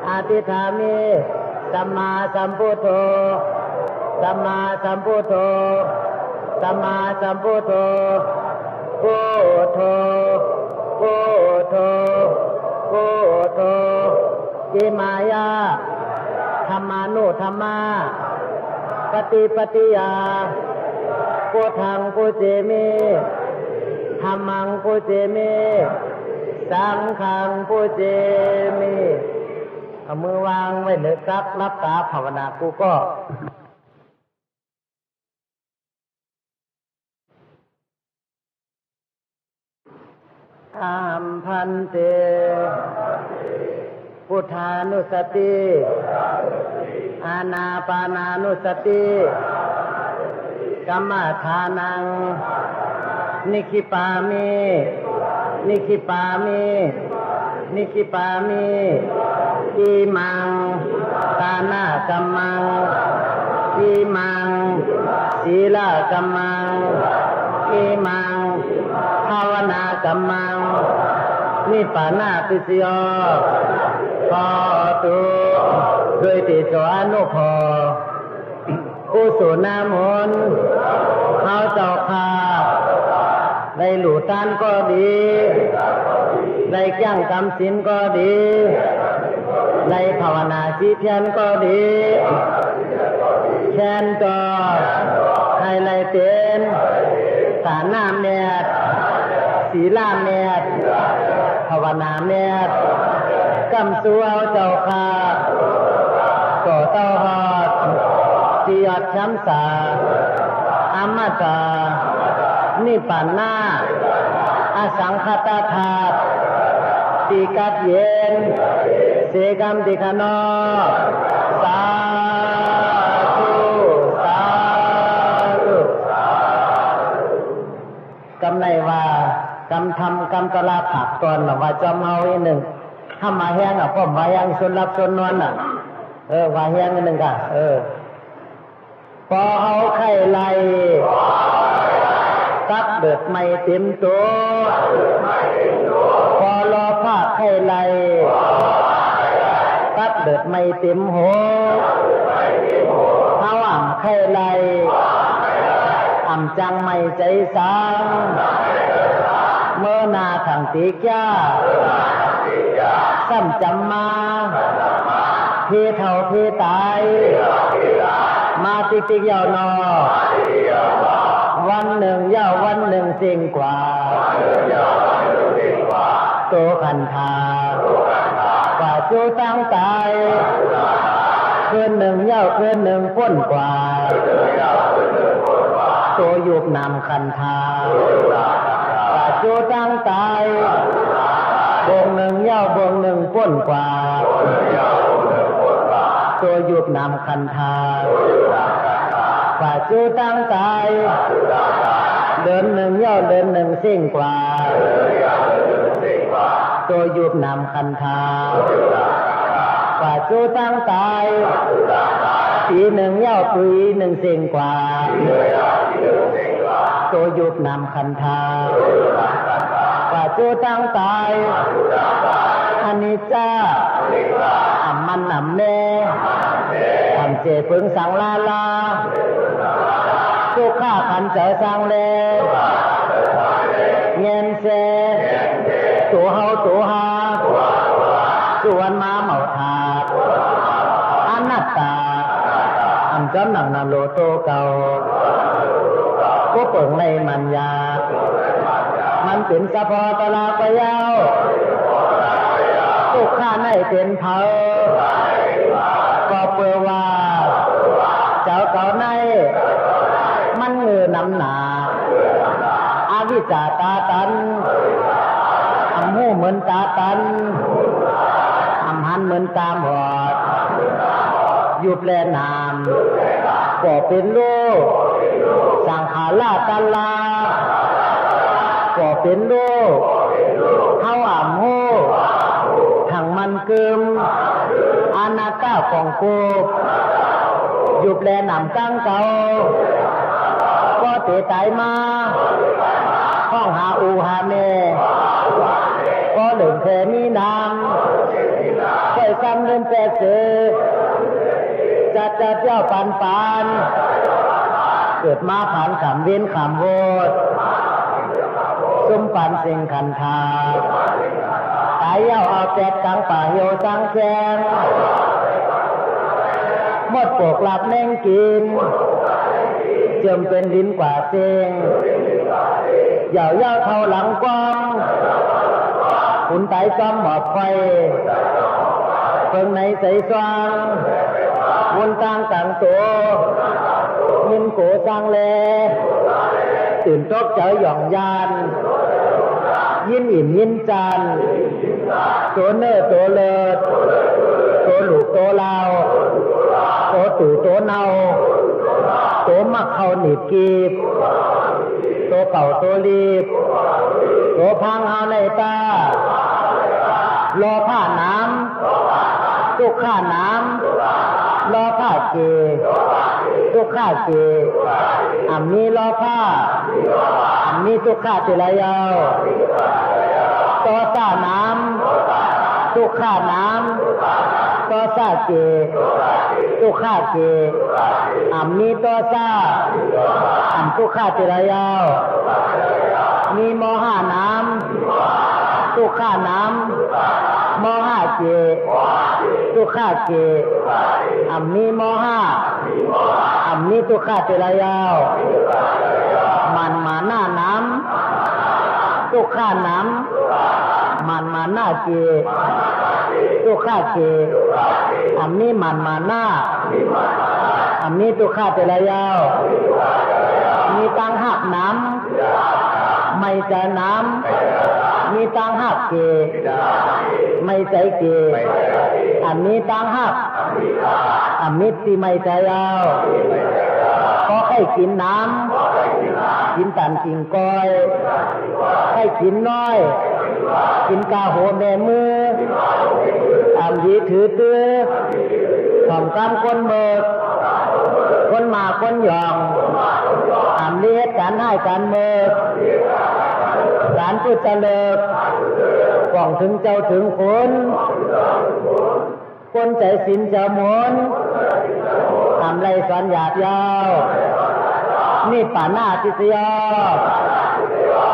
อาติธามิสัมมาสัมพุทโธสัมมาสัมพุทโธสัมมาสัมพุทโธพุทโธพุทโธพุทโธอิมายะธัมมานุธัมมาปฏิปฏิยาพุทธังพุเจมิธัมมังพุเจมิสังฆังพุเจมิเอามือวางไว้เลยครับรับตาภาวนากูก็อาหัมพันเตพุทธานุสติอานาปานานุสติกัมมฐานังนิคิปามินิคิปามินิคิปามิอิมังตานากัมมังอิมังศีลกัมมังอิมังภาวนากัมมังนิพพานาปิสโยขอตุด้วยติโสอนุภาอุสุนามนเขาเจ้าข้าได้หลู่ต้านก็ดีได้แก้งกำสินก็ดีได้ภาวนาชีเพียนก็ดีแค้นต่อให้ไล่เต้นฐานาเมตศีลาเมตภาวนาเมตกำสู้เอาเจ้าข้าก่อเต้าหอดที่ยอดช้ำสาอมตะนิพพานาอสังขตธาตุติกัดเย็นเสกัมติขโนสาธุสาธุกำไรว่ากำทำกำตลาผักตอนว่าจอมเฮาอีกหนึ่งถ้ามาแห้งพ่อมาแห้งชนรับชนนอนว่าแห้งอีกหนึ่งพอเอาไข่ไล่ตักเบิดไม่เต็มตัวพอรอผ้าไข่ไล่ตักเบิดไม่เต็มหัวเอาอ่ำไข่ไล่อ่ำจังไม่ใจสังเมื่อนาถังตีก้าซ้ำจำมาพี่เท่าพี่ตายมาติกยาวนอวันหนึ่งยาววันหนึ่งสิ่งกว่าโตขันธากว่าจูตั้งตายคืนหนึ่งยาวคืนหนึ่งพ้นกว่าโตยุบนำขันธากว่าจูตั้งตายบวงหนึ่งยาวบวงหนึ่งพ้นกว่าตัวยุบนำคันธาฝ่าจูตั้งตายเดินหนึ่งย่อเดินหนึ่งสิ่งกว่าตัวยุบนำคันธาฝ่าจูตั้งตายปีหนึ่งย่อปีหนึ่งสิ่งกว่าตัวยุบนำคันธาฝ่าจูตั้งตายอนิจจาอัมมันอัมเนทำเจพึงสังลาลาทุกข้าขันเจสังเลเงินเซตัวเฮาตัวหาส่วนมาเหมาถาอนัตตาอันจำหนังนำโลโตเก่าก็เปิงในมันยา มันเป็นสะพอตลาดยาวทุกข้าในเป็นเผาก็เปื่อว่าเจ้าเก่าในมันเงือนำหนาอาวิจาตาตันอำหูเหมือนตาตันอำหันเหมือนตาบอดยุบแลนามก็เป็นโลกสังขาราตัลลาก็เป็นโลกเฮาอ่ำหูทั้งมันเกิมอนาตาของโกยุบแลนามตั้งเก่าก็เตะตายมาห้องหาอูหาแม่ก็เหลืองแค่มีนามค่อยซ้ำเดินแต่เสือจัดเจ้าปันเกิดมาผ่านขำเว้นขำโวดซุ้มปันสิ่งขันธาตายเย้าเอาแจกกลางป่าเหี่ยวสังแจงหมดปกหลับแน่งกินเจิมเป็นลิ้นกว่าเสียงเหย่าเท่าหลังกว้างขุนไตจอมหมอบไฟเพิ่งในใสสว่างวนต่างต่างตัวยินโกสร้างแลตื่นตกใจหย่องยานยินอิ่มยินจานตัวเนื้อตัวเลิศตัวหลูกตัวลาวตัวตู่ตัวเนาตัวมักเขาหนีบกีบตัวเก่าตัวรีบตัวพังเอาในตารอผ้าน้ำตุกข้าน้ำรอผ้าเกตุกข้าเกอันนี้รอผ้าอันนี้ตุกข้าเจริญาวตัวซาน้ำตุกข้าน้ำตัวซาเกตุกข้าเกอันนี้ตัวซาอันตุกข้าเจริญยาวมีโมหะน้ำตุกข้าน้ำโมหะเกตุกข้าเกอัมมีโมหะอัมมีตุกข้าเจริญยาวมันมาหน้าน้ำตุกข้าน้ำมันมาหน้าเกตุกข้าเกอัมมีมันมาหน้าอัมมีตุกข้าเจริญยาวมีตังหักน้ำไม่ใจน้ำมีตังหักเกไม่ใจเกอันนี้ตังหักอันนี้ที่ไม่ใจยาวก็ให้กินน้ำกินตันกินก้อยให้กินน้อยกินกาโหแม่มืออันยีถือตื้อของกำคนเบิกคนมาคนหยองอันเลียดการให้การเบิกการพูดเจริญกล่องถึงเจ้าถึงคนใจสินเจ้ามนทำไรสอนหยาดยาวนี่ป่าหน้าทิศยอ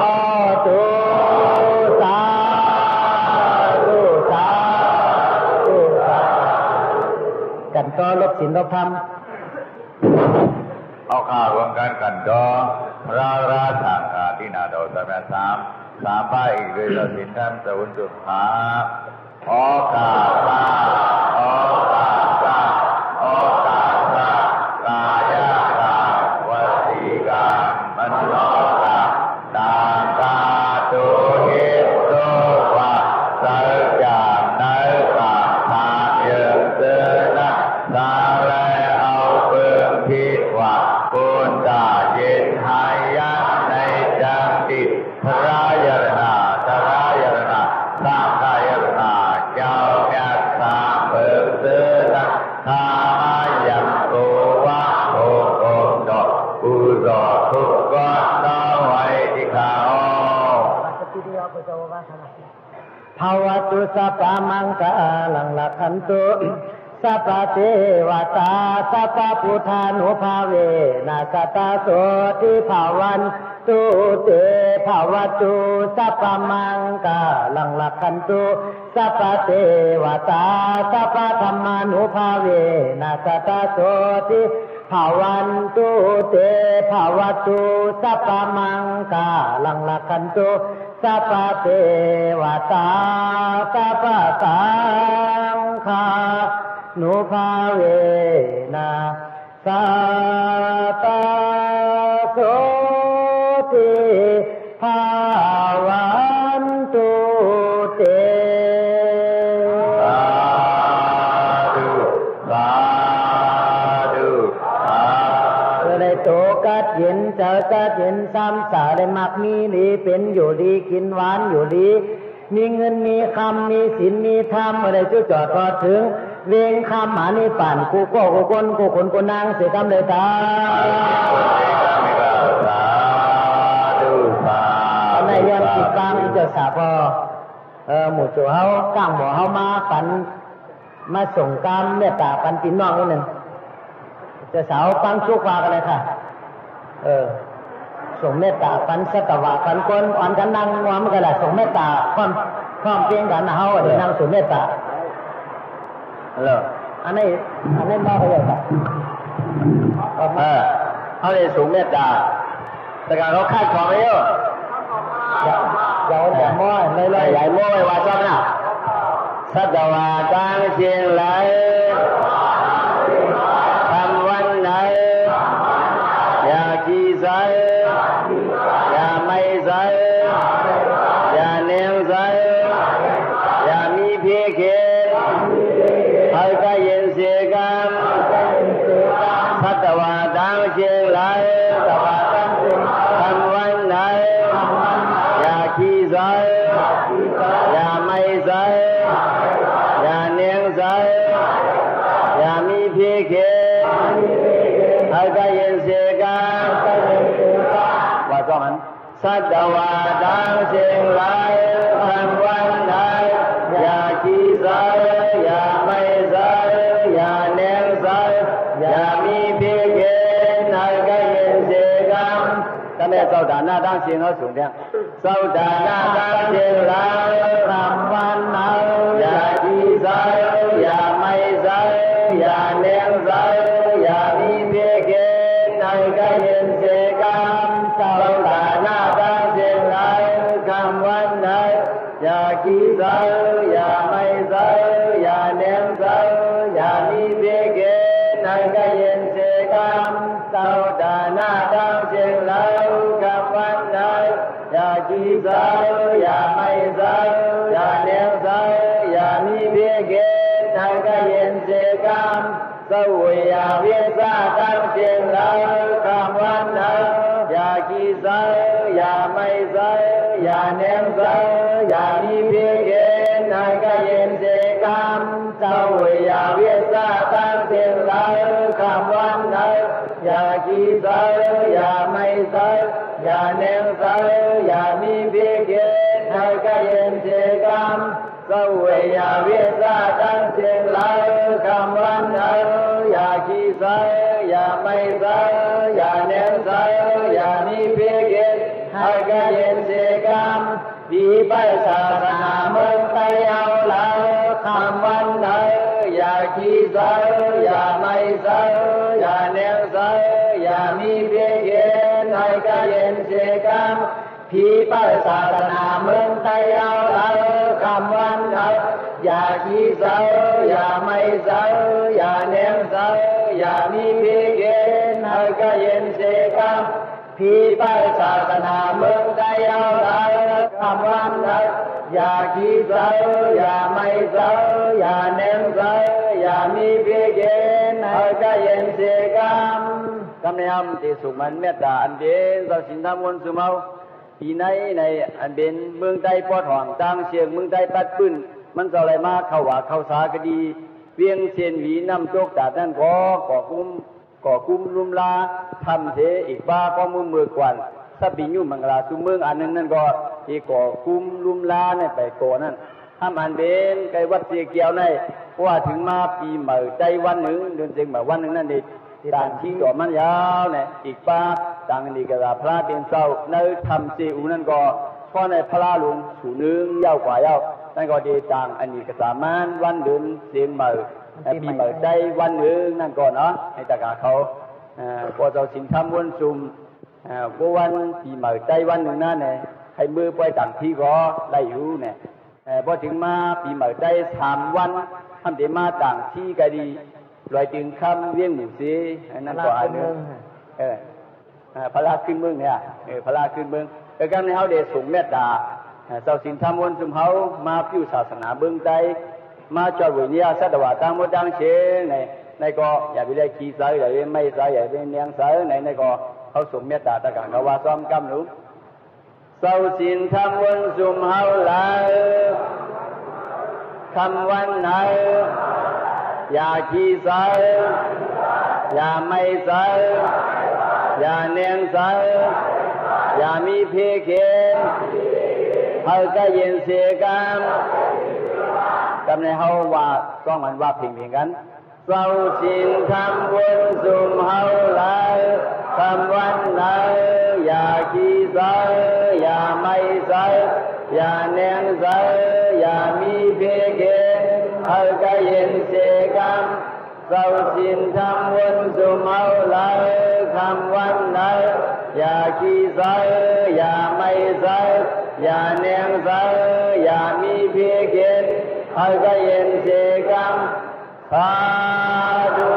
พอตุสาตุสาตุสากันก็ลบศีลลบธรรมเอาข้ารวมกันดอราสังฆาทินาโดสะแม่สามป้าอีกเลยเราสินท่านสวุนสุภาโอกาสาโอกาสาโอกาสากายกาวสีกามมโนกาตากาตุหิตุวะสัจจานัยกาทาเยเสนะสาเลเอาเปิงพิวะปุณตาเย็นหายันในจังติพระยรนาตระยรนาสามกายรนาเจ้าแก่สามเปิงเสนะทามายังโกวะโอโอดอกอุโรทุกข์ก็ไว้ที่เขาภาวตุสัพพมังคลังลักขันตุสัพพเทวตาสัพพพุทธานุภาเวนัสตาโสติภาวันตุเตภาวตุสัพพมังคลังลักขันตุสัพพเทวตาสัพพธรรมานุภาเวนัสตาโสติภ ภาวันตุเตภาวตุสัพพมังคาลังลักขันตุสัพพเทวตาสัพพสังฆานุภาเวนะสัพพโสติภาวันตุเตโตกัดเย็นเจอกัดเย็นซ้ำสาได้มักมีดีเป็นอยู่ดีกินหวานอยู่ดีมีเงินมีคำมีศีลมีธรรมอะไรจุดจอดพอถึงเวงคำหานิป่านกูก็กูคนกูคนกูนางเสียกรรมเลยตาในยันติดตามเจ้าสาวพอหมู่โจเฮาก้างหมอเฮามาปันมาส่งกรรมเมตตาปันพี่น้องนิดหนึ่งจะสาวปังชุกวากันเลยค่ะส่งเมตตาปันสัตวะปันคนปันกันนั่งงอมกันแหละส่งเมตตาความเพียงกันนะเฮาเดี๋ยวนั่งส่งเมตตาอันนี้มาเขาเลยค่ะเขาเลยส่งเมตตาแต่การเขาคาดของไม่เยอะอย่าม้อยเลยอย่าม้อยว่าซ้ำนะสัตวะตั้งเชียงไหลอย่าขี้ใสอย่าไม่ใสอย่าเนียงใสอย่ามีเพียงเข็นให้ก็เย็นเสียกันสัตวะดังเชียงไหลทำวันไหนอย่าขี้ใสอย่าไม่ใสอย่าเนียงใสอย่ามีเพียงเข็นให้ก็เย็นเสียกันว่าซ้อมันสัตวะดังเสียงไหลทำวันไหนอย่าขี้ใสอย่าไม่ใสอย่าเนียงใสอย่ามีเพียงเข็นให้ก็เย็นเสียกันแต่แม่เสาดาหน้าดังเสียงเขาสูงเนี่ยเสาดาหน้าดังเสียงไหลทำวันไหนอย่าขี้ใสอย่าไม่ใสอย่าเนียงใสอย่ามีเพียงเข็นให้ก็เย็นเสียกันเสาดาหน้าดังเสียงไหลคำวันไหนอย่าขี้ใสอย่าไม่ใสอย่าเนียงใสอย่ามีเพียงเข็นให้ก็เย็นเสียกันเสาดาหน้าดังเสียงไหลคำวันไหนอย่าขี้ใสอย่าไม่ใสอย่าเนียงใสอย่ามีเพียงเข็นให้ก็เย็นเสียกันสวยอย่าเวียนซาตั้งเสียงไหลคำวันไหนอย่าขี้ใสอย่าไม่ใสอย่าเนียงใสอย่ามีเพียงเข็นให้ก็เย็นเสียกันสวยอย่าเวียนซาตั้งเสียงไหลคำวันไหนอย่าขี้ใสอย่าไม่ใสอย่าเนียงใสอย่ามีเพียงเข็นให้ก็เย็นเสียกันสวยอย่าเวียนซาตั้งเสียงไหลคำวันไหนอย่าขี้ใสอย่าไม่ใสอย่าเนียงใสอย่ามีเพียงเข็นให้ก็เย็นเสียกันผีไปศาสนาเมืองไทยเอาแล้วคำวันไหนอย่าขี้ใสอย่าไม่ใสอย่าเนียงใสอย่ามีเพียงเข็นให้ก็เย็นเสียกันผีไปศาสนาเมืองไทยเอาแล้วคำวันไหนอย่าขี้ใสอย่าไม่ใสอย่าเนียงใสอย่ามีเพียงเข็นให้ก็เย็นเสียกันผีไปศาสนาเมืองไทยเอาแล้วคำวันไหนอย่าขี้ใสอย่าไม่ใสอย่าเนียงใสอย่ามีเพียงเข็นให้ก็เย็นเสียกันกำเนิดที่สุขมันเมตตาอันเด่นต่อสินธรรมวนสุเมาปีไหนในอันเป็นเมืองใต้ปอดห่องตามเสียงเมืองใต้ปัดปื้นมันจะอะไรมาเข้าว่าเข้าสาก็ดีเวียงเสียนหวีน้ำโจกตาดนั่นก่อคุ้มรุมลาทำเสอีกบ้าก็มือกวนถ้าปียุ่มังลาสุเมืองอันนึงนั่นก็ที่ก่อคุ้มรุมลาเนี่ยไปก่อนั่นถ้ามันเป็นไกวัดเสียเกี่ยวในว่าถึงมาปีใหม่ใจวันหนึ่งเดือนเสียงแบบวันหนึ่งนั่นเองต่างที่ก่อมันยาวเนี่ยอีกป้าต่างนี้ก็พระเป็นเศร้าในทำเสียอูนั่นก็เพราะในพระหลวงสูนึงยาวกว่ายาวนั่นก็ดีต่างอันนี้ก็สามารถวันเดือนเสียงใหม่ปีใหม่ใจวันหนึ่งนั่นก่อนเนาะให้ตะกาเขา พอเจ้าสินทำวนซุ่มวันปีใหม่ใจวันหนึ่งนั่นเนี่ยให้มือไปต่างที่ก็ได้อยู่เนี่ยพอถึงมาปีใหม่ใจ3 วันทำเดี๋ยวมาต่างที่ก็ดีลอยจึงคำเวียงหมู่ซีนั่นก็อันนึงพระราขึ้นเมืองเนี่ยพระราขึ้นเมืองแต่การในเขาเดชส่งเมตตาเจ้าสินทำวนซุ่มเขามาพิวศาสนาเบื้องใจมาจอดวิญญาสัตว์ว่าต่างหมดต่างเชในก็อย่าไปได้ขี้ใส่อย่าไปไม่ใส่อย่าไปเนียงใส่ในก็เขาส่งเมตตาตะการเขาว่าซ้อมกำหนุเศร้าสินทำวันซุ่มเฮาหลายคำวันไหนอย่าขี้ใส่อย่าไม่ใส่อย่าเนียงใส่อย่ามีเพเคนเฮาก็เย็นเสียกันกำในเฮาว่าซ้อมมันว่าเพียงกันเศร้าสินทำวันซุ่มเฮาหลายคำวันไหนอย่าขี้ใส่อย่าไม่ใส่อย่าเนียงใส่อย่ามีเพเกเฮาก็เย็นเสกันเศร้าสินทำวันซุ่มเฮาหลายคำวันไหนอย่าขี้ใส่อย่าไม่ใส่อย่าเนียงใส่อย่ามีเพเกเฮาก็เย็นเสกันสาธุ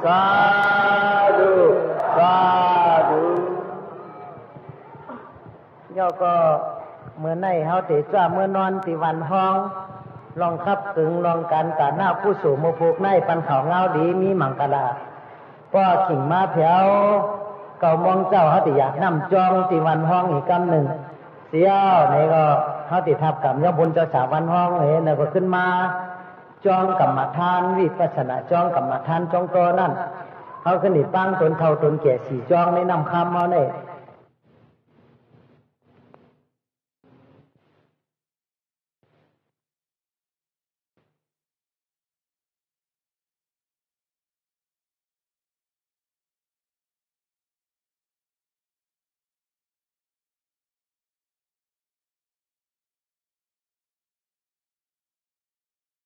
สาธุสาธุย่อก็เมื่อในเฮาติจ้าเมื่อนอนติวันห้องลองคับถึงลองการกาหน้าผู้สู่โมภูกในปันเขาเงาดีมีมังกลาก็ขิงมาแถวเก่ามองเจ้าเฮาติอยากนำจองติวันห้องอีกกำหนึ่งเสียวไหนก็เฮาติทับกับย่อบุญเจ้าสาววันห้องเห็นก็ขึ้นมาจองกรรมฐานวิปัสสนาจองกรรมฐานจองตัวนั่นเขาขึ้นนี่ตั้งตนเท่าตนแก่4จองในนำคำเอาเนี่ย